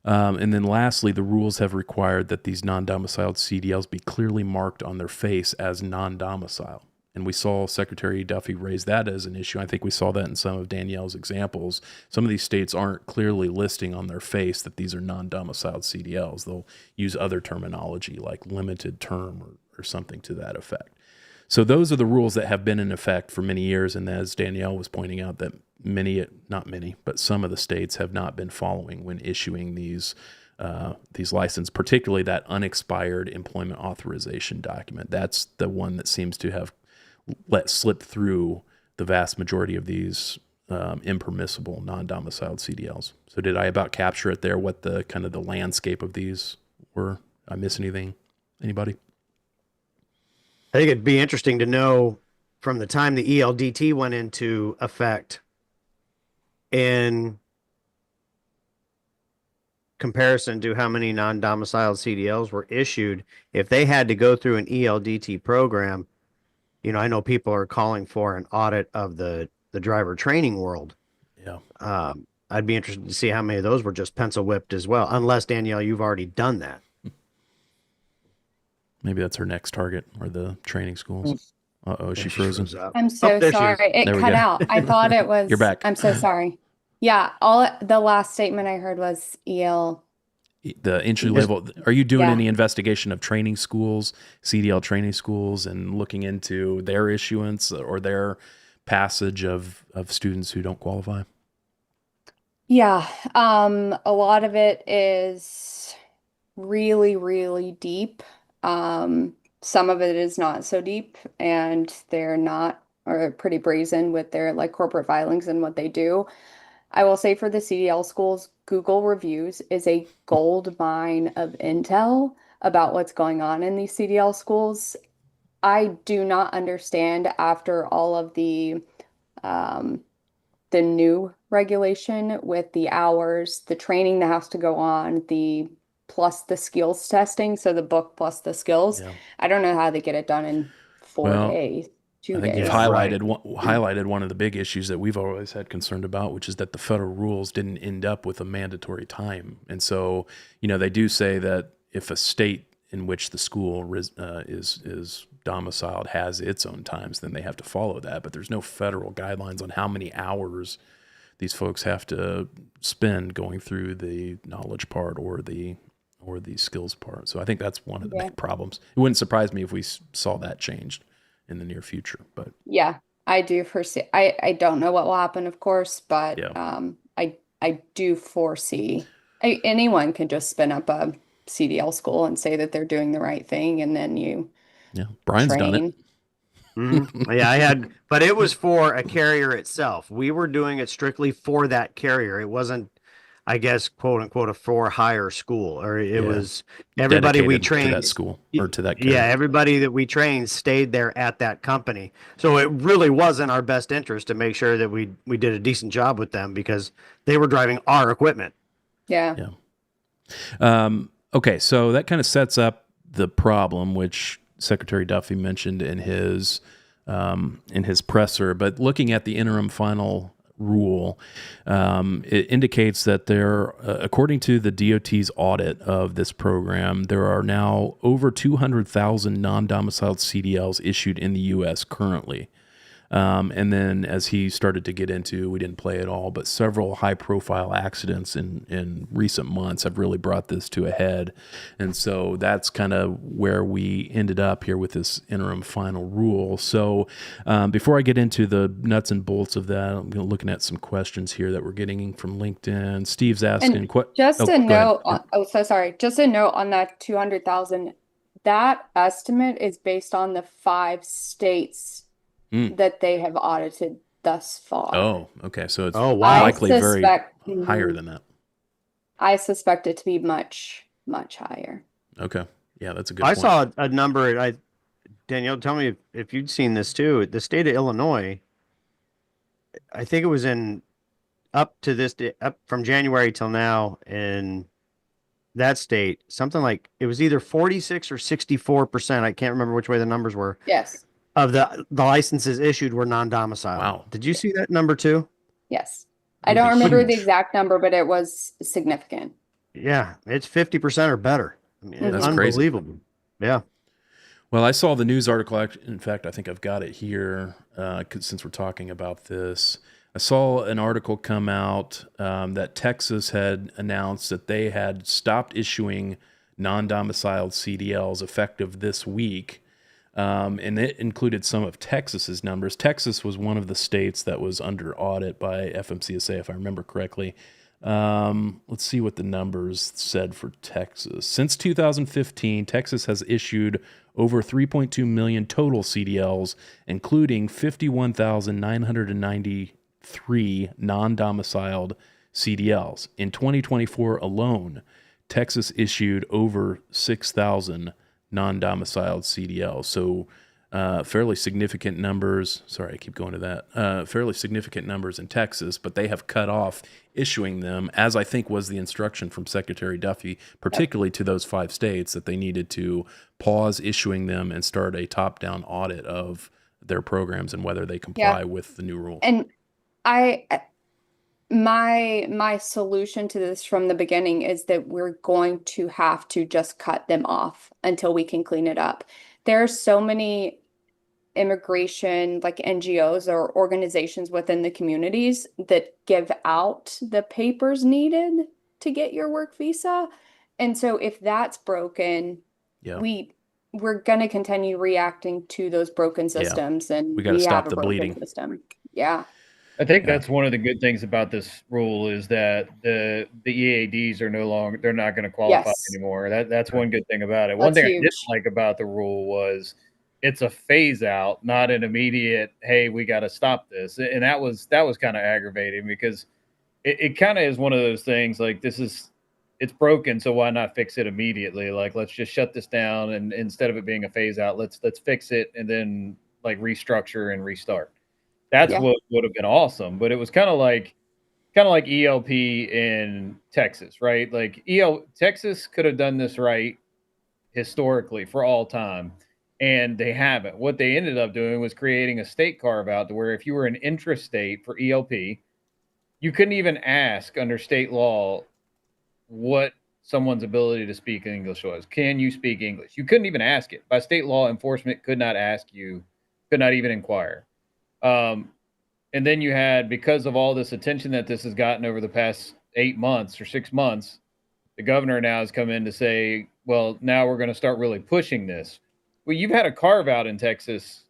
And then lastly, the rules have required that these non-domiciled CDLs be clearly marked on their face as non-domiciled. And we saw Secretary Duffy raise that as an issue. I think we saw that in some of Danielle's examples. Some of these states aren't clearly listing on their face that these are non-domiciled CDLs. They'll use other terminology like limited term or something to that effect. So those are the rules that have been in effect for many years. And as Danielle was pointing out, that not many, but some of the states have not been following when issuing these licenses, particularly that unexpired employment authorization document. That's the one that seems to have let slip through the vast majority of these impermissible non-domiciled CDLs. So did I about capture it there, what the kind of the landscape of these were? Did I miss anything? Anybody? I think it'd be interesting to know from the time the ELDT went into effect in comparison to how many non-domiciled CDLs were issued, if they had to go through an ELDT program. I know people are calling for an audit of the driver training world. Yeah. I'd be interested to see how many of those were just pencil whipped as well, unless, Danielle, you've already done that. Maybe that's her next target, or the training schools. Uh-oh, is she frozen? I'm so there she is. sorry. It There we cut go. out. I thought it was. You're back. I'm so sorry. Yeah, the last statement I heard was EL. The entry level. Are you doing Yeah. any investigation of training schools, CDL training schools, and looking into their issuance or their passage of students who don't qualify? Yeah, a lot of it is really, really deep. Some of it is not so deep, and they're not, or pretty brazen with their like corporate filings and what they do. I will say for the CDL schools, Google reviews is a gold mine of intel about what's going on in these CDL schools. I do not understand after all of the new regulation with the hours, the training that has to go on, the plus the skills testing, so the book plus the skills. Yeah. I don't know how they get it done in 4 Well, days, 2 I think days. you've Yeah, highlighted one of the big issues that we've always had concern about, which is that the federal rules didn't end up with a mandatory time. And so, they do say that if a state in which the school is domiciled has its own times, then they have to follow that. But there's no federal guidelines on how many hours these folks have to spend going through the knowledge part or the skills part. So I think that's one of the big problems. It wouldn't surprise me if we saw that changed in the near future. But Yeah, I do foresee. I don't know what will happen, of course, but Yeah. I do foresee anyone can just spin up a CDL school and say that they're doing the right thing, and then you yeah, Brian's done it. train. Yeah, but it was for a carrier itself. We were doing it strictly for that carrier. It wasn't, I guess, quote unquote, a for hire school, or it was everybody we Dedicated to trained that school or to that Yeah, carrier. everybody that we trained stayed there at that company. So it really was in our best interest to make sure that we did a decent job with them because they were driving our equipment. Yeah. Okay, so that kind of sets up the problem, which Secretary Duffy mentioned in his presser. But looking at the interim final rule, it indicates that according to the DOT's audit of this program, there are now over 200,000 non-domiciled CDLs issued in the U.S. currently. And then as he started to get into, we didn't play it all, but several high-profile accidents in recent months have really brought this to a head. And so that's kind of where we ended up here with this interim final rule. So before I get into the nuts and bolts of that, I'm looking at some questions here that we're getting from LinkedIn. Steve's asking, Just a go ahead. note so sorry. Just a note on that 200,000. That estimate is based on the 5 states that they have audited thus far. Oh, okay. So it's Oh, wow. likely very higher than that. I suspect it to be much, much higher. Okay. Yeah, that's a good I point. saw a number. Danielle, tell me if you'd seen this too. The state of Illinois, I think it was up to this day, up from January till now in that state, something like it was either 46 or 64%. I can't remember which way the numbers were Yes. of the licenses issued were non-domiciled. Wow. Did you see that number too? Yes. That I would don't be remember the huge. exact number, but it was significant. Yeah, it's 50% or better. I mean, it's That's crazy. unbelievable. Yeah. Well, I saw the news article. In fact, I think I've got it here since we're talking about this. I saw an article come out that Texas had announced that they had stopped issuing non-domiciled CDLs effective this week. And it included some of Texas's numbers. Texas was one of the states that was under audit by FMCSA, if I remember correctly. Let's see what the numbers said for Texas. Since 2015, Texas has issued over 3.2 million total CDLs, including 51,993 non-domiciled CDLs. In 2024 alone, Texas issued over 6,000 non-domiciled CDLs. So fairly significant numbers. Sorry, I keep going to that. Fairly significant numbers in Texas, but they have cut off issuing them, as I think was the instruction from Secretary Duffy, particularly to those 5 states, that they needed to pause issuing them and start a top-down audit of their programs and whether they comply with the new rules. And my solution to this from the beginning is that we're going to have to just cut them off until we can clean it up. There are so many immigration like NGOs or organizations within the communities that give out the papers needed to get your work visa. And so if that's broken, we're going to continue reacting to those broken systems, and we got to stop have a the broken bleeding system. Yeah. I think that's one of the good things about this rule is that the EADs are they're not going to qualify anymore. That's one good thing about it. One thing I didn't like about the rule was it's a phase out, not an immediate, hey, we got to stop this. And that was kind of aggravating because it kind of is one of those things like it's broken, so why not fix it immediately? Like, let's just shut this down, and instead of it being a phase out, let's fix it and then like restructure and restart. That's what would have been awesome. But it was kind of like ELP in Texas, right? Like Texas could have done this right historically for all time, and they haven't. What they ended up doing was creating a state carve out to where if you were an intrastate for ELP, you couldn't even ask under state law what someone's ability to speak English was. Can you speak English? You couldn't even ask it. By state law, enforcement could not ask you, could not even inquire. And then you had, because of all this attention that this has gotten over the past 8 months or 6 months, the governor now has come in to say, well, now we're going to start really pushing this. Well, you've had a carve out in Texas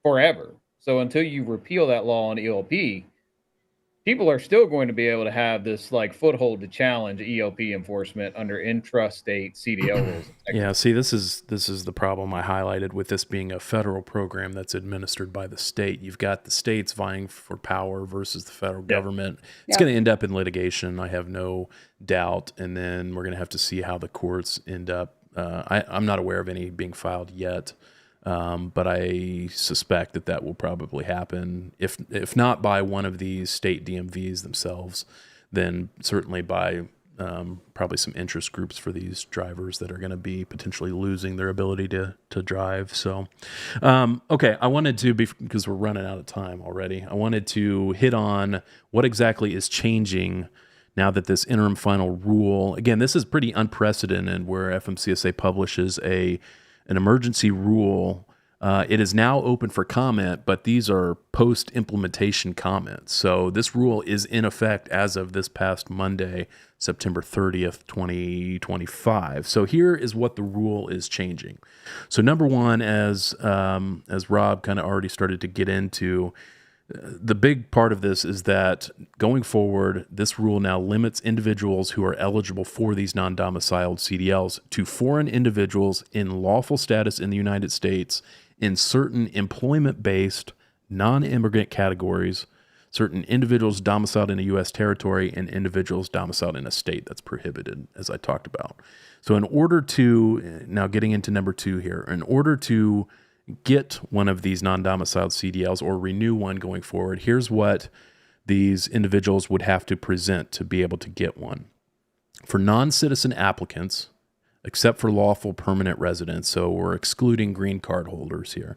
forever. So until you repeal that law on ELP, people are still going to be able to have this like foothold to challenge ELP enforcement under intrastate CDL rules. Yeah, see, this is the problem I highlighted with this being a federal program that's administered by the state. You've got the states vying for power versus the federal government. It's going to end up in litigation, I have no doubt, and then we're going to have to see how the courts end up. I'm not aware of any being filed yet. But I suspect that will probably happen. If not by one of these state DMVs themselves, then certainly by probably some interest groups for these drivers that are going to be potentially losing their ability to drive. So, okay, I wanted to, because we're running out of time already, I wanted to hit on what exactly is changing now that this interim final rule, again, this is pretty unprecedented where FMCSA publishes an emergency rule. It is now open for comment, but these are post-implementation comments. So this rule is in effect as of this past Monday, September 30th, 2025. So here is what the rule is changing. So number one, as Rob kind of already started to get into, the big part of this is that going forward, this rule now limits individuals who are eligible for these non-domiciled CDLs to foreign individuals in lawful status in the United States in certain employment-based non-immigrant categories, certain individuals domiciled in a U.S. territory, and individuals domiciled in a state that's prohibited, as I talked about. So in order to, now getting into number two here, in order to get one of these non-domiciled CDLs or renew one going forward, here's what these individuals would have to present to be able to get one. For non-citizen applicants, except for lawful permanent residents, so we're excluding green card holders here.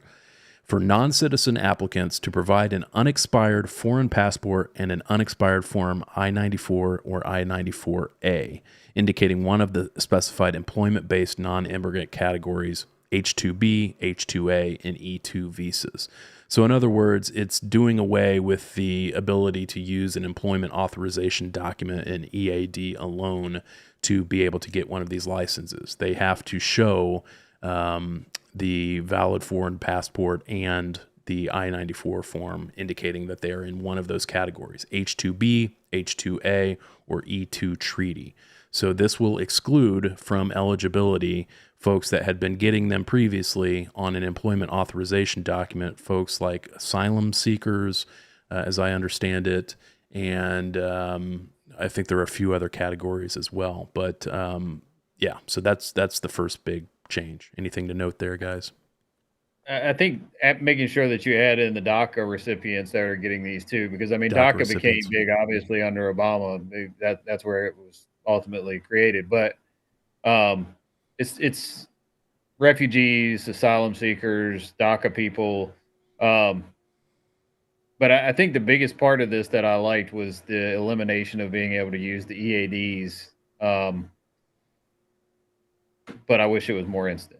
For non-citizen applicants to provide an unexpired foreign passport and an unexpired Form I-94 or I-94A, indicating one of the specified employment-based non-immigrant categories, H-2B, H-2A, and E-2 visas. So in other words, it's doing away with the ability to use an employment authorization document, an EAD alone, to be able to get one of these licenses. They have to show the valid foreign passport and the I-94 form indicating that they are in one of those categories, H-2B, H-2A, or E-2 treaty. So this will exclude from eligibility folks that had been getting them previously on an employment authorization document, folks like asylum seekers, as I understand it, and I think there are a few other categories as well. But yeah, so that's the first big change. Anything to note there, guys? I think making sure that you add in the DACA recipients that are getting these too, because I mean, DACA DACA recipients. became big, obviously, under Obama. That's where it was ultimately created. But it's refugees, asylum seekers, DACA people. But I think the biggest part of this that I liked was the elimination of being able to use the EADs. But I wish it was more instant.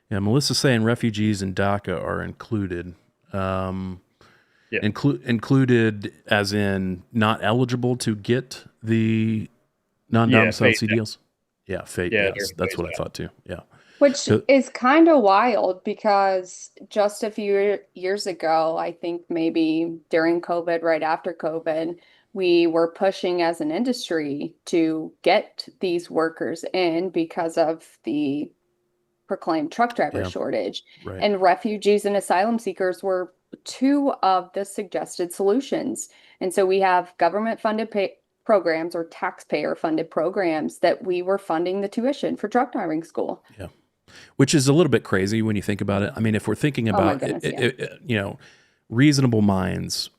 Yeah, Melissa's saying refugees and DACA are included. Included as in not eligible to get the non-domiciled CDLs? Yeah, yes, that's what I thought too. Yeah. Which is kind of wild because just a few years ago, I think maybe during COVID, right after COVID, we were pushing as an industry to get these workers in because of the proclaimed truck driver shortage. Right. And refugees and asylum seekers were two of the suggested solutions. And so we have government funded programs or taxpayer funded programs that we were funding the tuition for truck driving school. Yeah. Which is a little bit crazy when you think about it. I mean, if we're thinking about reasonable minds,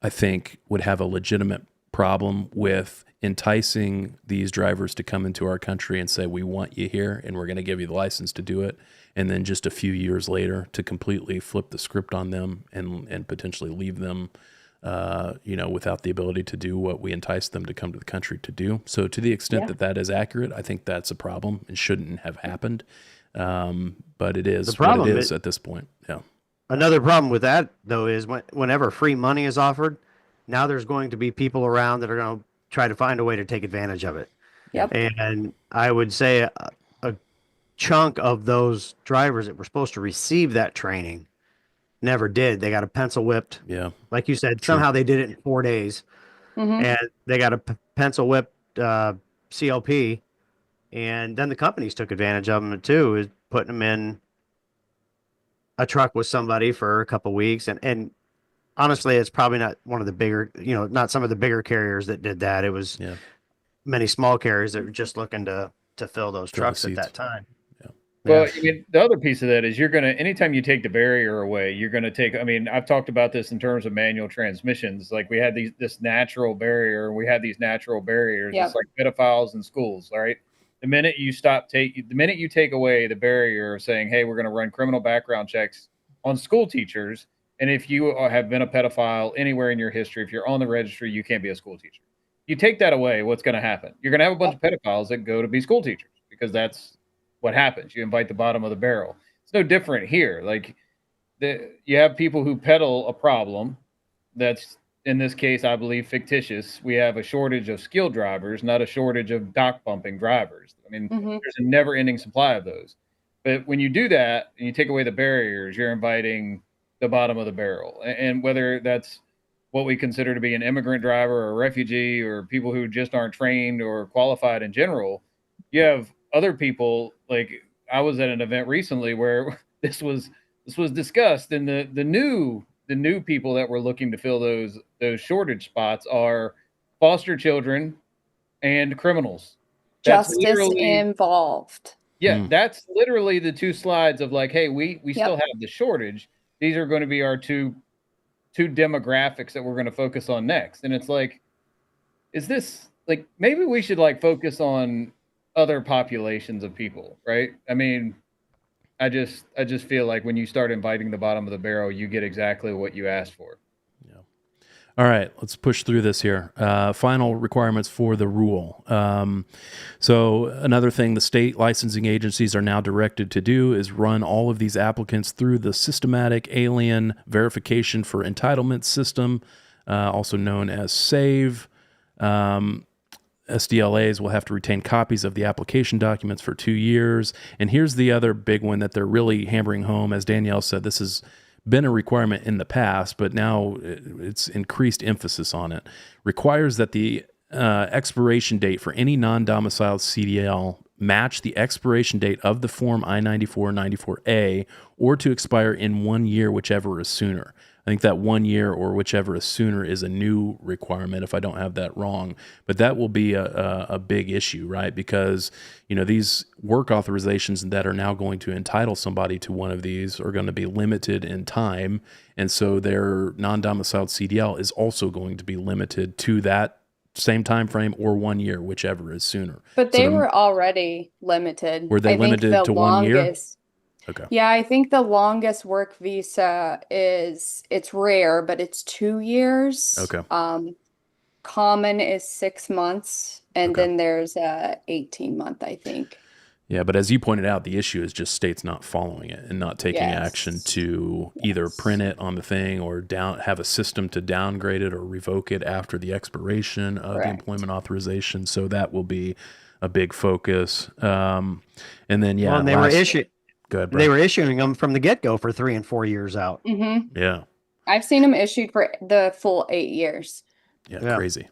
I think would have a legitimate problem with enticing these drivers to come into our country and say, we want you here and we're going to give you the license to do it. And then just a few years later to completely flip the script on them and potentially leave them, without the ability to do what we entice them to come to the country to do. So to the extent that that is accurate, I think that's a problem and shouldn't have happened. But it is what it is at this point. Yeah. Another problem with that, though, is whenever free money is offered, now there's going to be people around that are going to try to find a way to take advantage of it. Yep. And I would say a chunk of those drivers that were supposed to receive that training never did. They got a pencil whipped. Yeah. Like you said, somehow they did it in 4 days. Mm-hmm. And they got a pencil whipped CLP. And then the companies took advantage of them too, is putting them in a truck with somebody for a couple of weeks. And honestly, it's probably not one of the bigger, not some of the bigger carriers that did that. It was many small carriers that were just looking to fill those trucks at that time. Well, I mean, the other piece of that is anytime you take the barrier away, you're going to take, I mean, I've talked about this in terms of manual transmissions. Like we had this natural barrier, we had these natural barriers. It's like pedophiles in schools, all right? The minute you take away the barrier of saying, hey, we're going to run criminal background checks on school teachers. And if you have been a pedophile anywhere in your history, if you're on the registry, you can't be a school teacher. You take that away, what's going to happen? You're going to have a bunch of pedophiles that go to be school teachers because that's what happens. You invite the bottom of the barrel. It's no different here. Like you have people who peddle a problem that's, in this case, I believe, fictitious. We have a shortage of skilled drivers, not a shortage of dock bumping drivers. I mean, there's a never ending supply of those. But when you do that and you take away the barriers, you're inviting the bottom of the barrel. And whether that's what we consider to be an immigrant driver or a refugee or people who just aren't trained or qualified in general, you have other people. Like I was at an event recently where this was discussed, and the new people that were looking to fill those shortage spots are foster children and criminals. Justice involved. Yeah, that's literally the two slides of like, hey, we still have the shortage. These are going to be our two demographics that we're going to focus on next. And it's like, is this like maybe we should like focus on other populations of people, right? I mean, I just feel like when you start inviting the bottom of the barrel, you get exactly what you asked for. All right, let's push through this here. Final requirements for the rule. So another thing the state licensing agencies are now directed to do is run all of these applicants through the systematic alien verification for entitlement system, also known as SAVE. SDLAs will have to retain copies of the application documents for 2 years. And here's the other big one that they're really hammering home. As Danielle said, this has been a requirement in the past, but now it's increased emphasis on it. Requires that the expiration date for any non-domiciled CDL match the expiration date of the Form I-94-94A or to expire in 1 year, whichever is sooner. I think that 1 year or whichever is sooner is a new requirement, if I don't have that wrong. But that will be a big issue, right? Because, you know, these work authorizations that are now going to entitle somebody to one of these are going to be limited in time. And so their non-domiciled CDL is also going to be limited to that same time frame or 1 year, whichever is sooner. But So they were already limited. Were they I think limited the to 1 year? longest. Okay. Yeah, I think the longest work visa it's rare, but it's 2 years. Okay. Common is 6 months, and Okay. then there's a 18-month, I think. Yeah, but as you pointed out, the issue is just states not following it and not taking Yes. action to either print it on the thing or have a system to downgrade it or revoke it after the expiration of the Correct. employment authorization. So that will be a big focus. And then, yeah, Well, and they were Go ahead, they Brian. were issuing them from the get-go for 3 and 4 years out. Mm-hmm. Yeah, I've seen them issued for the full 8 years. Yeah. crazy.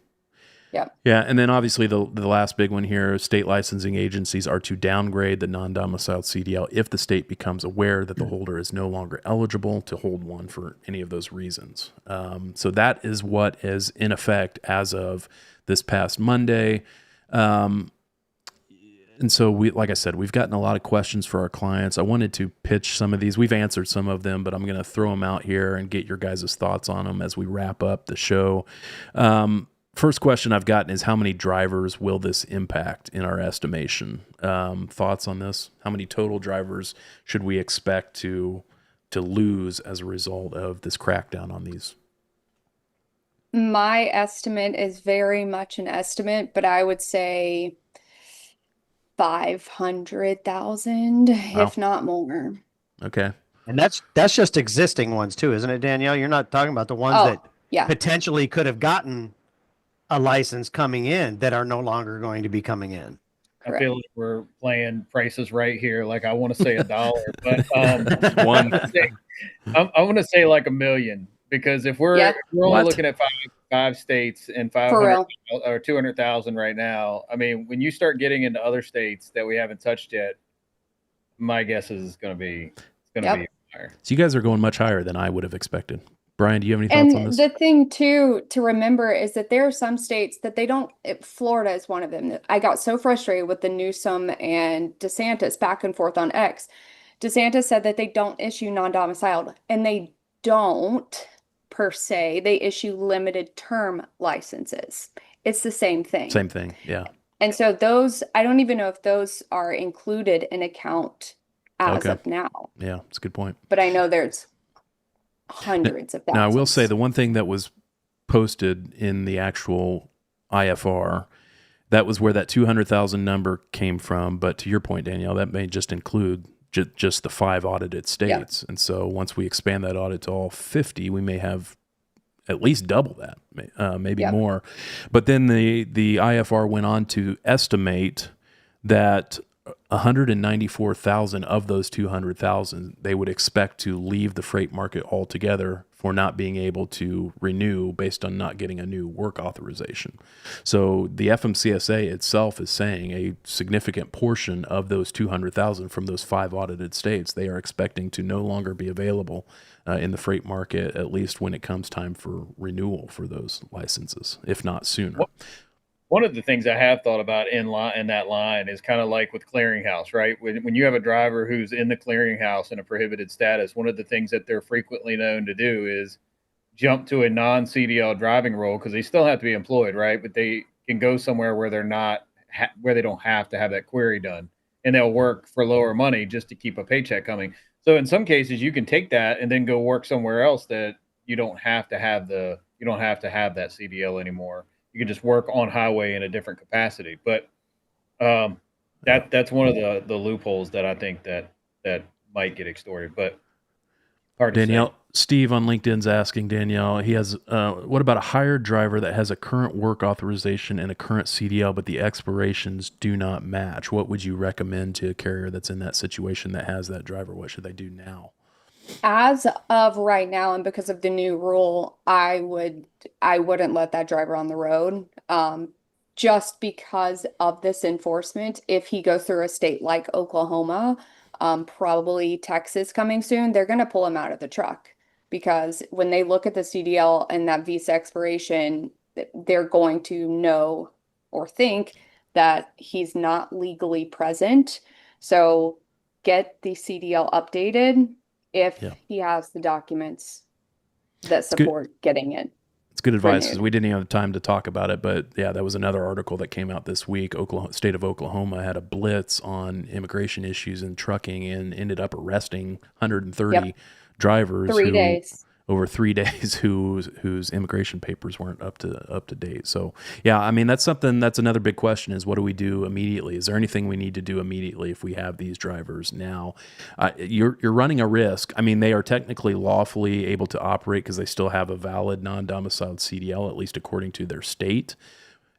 Yeah. Yeah, and then obviously the last big one here, state licensing agencies are to downgrade the non-domiciled CDL if the state becomes aware that the holder is no longer eligible to hold one for any of those reasons. So that is what is in effect as of this past Monday. And so like I said, we've gotten a lot of questions for our clients. I wanted to pitch some of these. We've answered some of them, but I'm going to throw them out here and get your guys' thoughts on them as we wrap up the show. First question I've gotten is how many drivers will this impact in our estimation? Thoughts on this? How many total drivers should we expect to lose as a result of this crackdown on these? My estimate is very much an estimate, but I would say 500,000, if not more. Okay. And that's just existing ones too, isn't it, Danielle? You're not talking about the ones Oh, that yeah. potentially could have gotten a license coming in that are no longer going to be coming in. I feel like we're playing prices right here. Like I want to say $1, but One. I want to say like $1 million, because if we're Yeah. we're only What? looking at five states and For 500 real. or 200,000 right now. I mean, when you start getting into other states that we haven't touched yet, my guess is it's going to be Yep. higher. So you guys are going much higher than I would have expected. Brian, do you have any thoughts on And this? the thing too to remember is that there are some states that they don't. Florida is one of them. I got so frustrated with the Newsom and DeSantis back and forth on X. DeSantis said that they don't issue non-domiciled, and they don't per se. They issue limited term licenses. It's the same thing. Same thing. Yeah. And so those, I don't even know if those are included in account as Okay. of now, Yeah. It's a good point. but I know there's hundreds of thousands. Now, I will say the one thing that was posted in the actual IFR, that was where that 200,000 number came from. But to your point, Danielle, that may just include just the 5 audited states. And so once we expand that audit to all 50, we may have at least double that, maybe Yep. more. But then the IFR went on to estimate that 194,000 of those 200,000 they would expect to leave the freight market altogether for not being able to renew based on not getting a new work authorization. So the FMCSA itself is saying a significant portion of those 200,000 from those 5 audited states, they are expecting to no longer be available in the freight market, at least when it comes time for renewal for those licenses, if not sooner. One of the things I have thought about in that line is kind of like with clearinghouse, right? When you have a driver who's in the clearinghouse in a prohibited status, one of the things that they're frequently known to do is jump to a non-CDL driving role because they still have to be employed, right? But they can go somewhere where they're not where they don't have to have that query done, and they'll work for lower money just to keep a paycheck coming. So in some cases, you can take that and then go work somewhere else that you don't have to have that CDL anymore. You can just work on highway in a different capacity. But that's one of the loopholes that I think that might get extorted. But hard to say. Danielle, Steve on LinkedIn's asking Danielle, he has, what about a hired driver that has a current work authorization and a current CDL, but the expirations do not match? What would you recommend to a carrier that's in that situation that has that driver? What should they do now? As of right now, and because of the new rule, I wouldn't let that driver on the road. Just because of this enforcement, if he goes through a state like Oklahoma, probably Texas coming soon, they're going to pull him out of the truck, because when they look at the CDL and that visa expiration, they're going to know or think that he's not legally present. So get the CDL updated if he has the documents that support getting it. It's good advice, because renewed. we didn't even have time to talk about it, but yeah, that was another article that came out this week. State of Oklahoma had a blitz on immigration issues in trucking and ended up arresting 130 drivers 3 days. over 3 days whose immigration papers weren't up to date. So yeah, I mean, that's another big question is, what do we do immediately? Is there anything we need to do immediately if we have these drivers now? You're running a risk. I mean, they are technically lawfully able to operate because they still have a valid non-domiciled CDL, at least according to their state.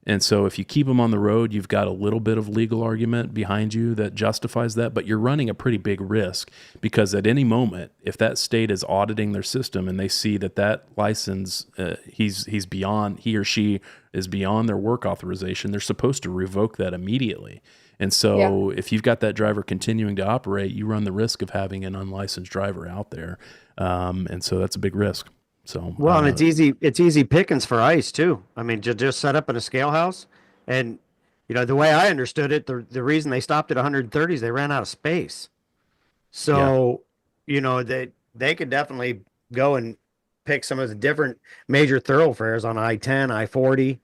And so if you keep them on the road, you've got a little bit of legal argument behind you that justifies that, but you're running a pretty big risk, because at any moment, if that state is auditing their system and they see that license, he or she is beyond their work authorization, they're supposed to revoke that immediately. And so if you've got that driver continuing to operate, you run the risk of having an unlicensed driver out there. And so that's a big risk. So well, and it's easy pickings for ICE too. I mean, just set up in a scale house, and the way I understood it, the reason they stopped at 130 is they ran out of space. So, they could definitely go and pick some of the different major thoroughfares on I-10, I-40,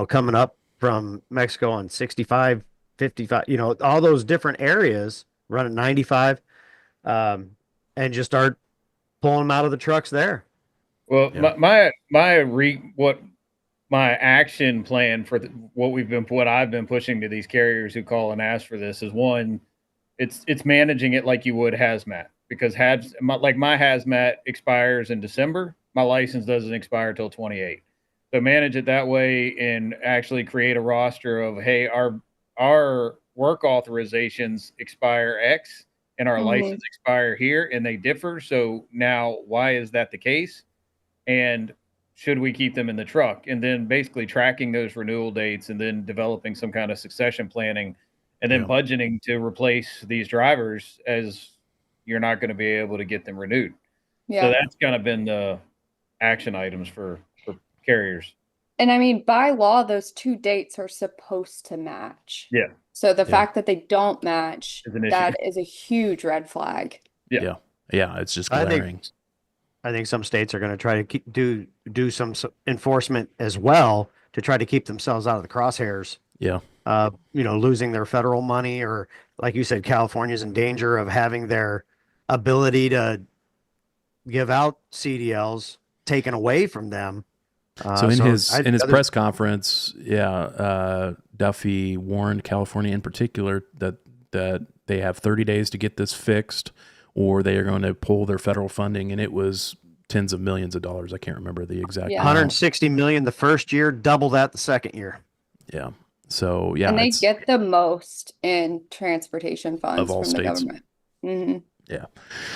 coming up from Mexico on 65, 55, all those different areas, run at 95, and just start pulling them out of the trucks there. Well, my action plan for what I've been pushing to these carriers who call and ask for this is, one, it's managing it like you would hazmat, because my hazmat expires in December, my license doesn't expire till 28. So manage it that way and actually create a roster of, hey, our work authorizations expire X and our license expire here, and they differ. So now, why is that the case? And should we keep them in the truck? And then basically tracking those renewal dates, and then developing some kind of succession planning, and then budgeting to replace these drivers, as you're not going to be able to get them renewed. So that's kind of been the action items for carriers. And I mean, by law, those two dates are supposed to match. Yeah. So the fact that they don't match, Is an issue. that is a huge red flag. Yeah. It's just glaring. I think some states are going to try to do some enforcement as well to try to keep themselves out of the crosshairs. Yeah. Losing their federal money, or like you said, California's in danger of having their ability to give out CDLs taken away from them. So in his press conference, Duffy warned California in particular that they have 30 days to get this fixed, or they are going to pull their federal funding, and it was tens of millions of dollars. I can't remember the exact amount. 160 million the first year, double that the second year. Yeah. So and they get the most in transportation funds of all from states. the government. Mm-hmm. Yeah.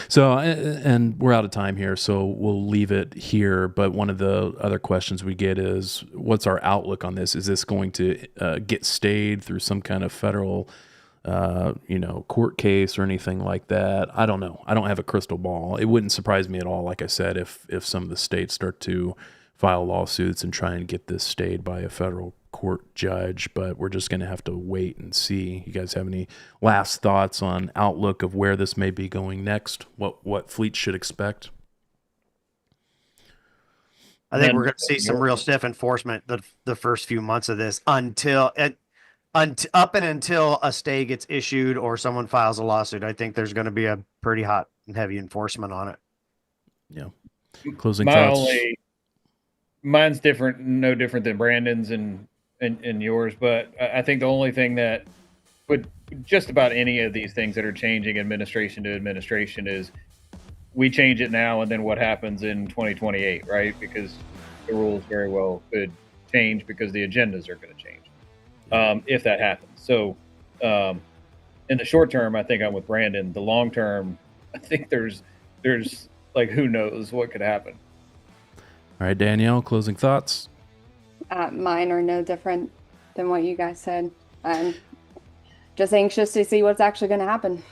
So, and we're out of time here, so we'll leave it here. But one of the other questions we get is, what's our outlook on this? Is this going to get stayed through some kind of federal, court case or anything like that? I don't know. I don't have a crystal ball. It wouldn't surprise me at all, like I said, if some of the states start to file lawsuits and try and get this stayed by a federal court judge, but we're just going to have to wait and see. You guys have any last thoughts on outlook of where this may be going next? What fleets should expect? I think then we're going to see some real stiff enforcement the first few months of this until up and until a stay gets issued or someone files a lawsuit. I think there's going to be a pretty hot and heavy enforcement on it. Yeah. Closing my thoughts. mine's different, no different than Brandon's and yours, but I think the only thing that would just about any of these things that are changing administration to administration is we change it now, and then what happens in 2028, right? Because the rules very well could change because the agendas are going to change if that happens. So in the short term, I think I'm with Brandon. The long term, I think there's like, who knows what could happen. All right, Danielle, closing thoughts. Mine are no different than what you guys said. I'm just anxious to see what's actually going to happen.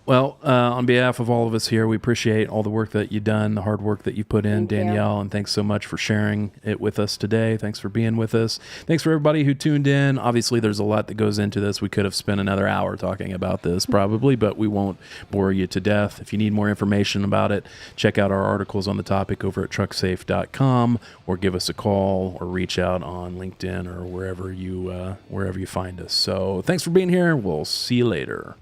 Well, on behalf of all of us here, we appreciate all the work that you've done, the hard work that you put in, Thank you. Danielle, and thanks so much for sharing it with us today. Thanks for being with us. Thanks for everybody who tuned in. Obviously, there's a lot that goes into this. We could have spent another hour talking about this probably, but we won't bore you to death. If you need more information about it, check out our articles on the topic over at trucksafe.com, or give us a call or reach out on LinkedIn or wherever you find us. So thanks for being here. We'll see you later.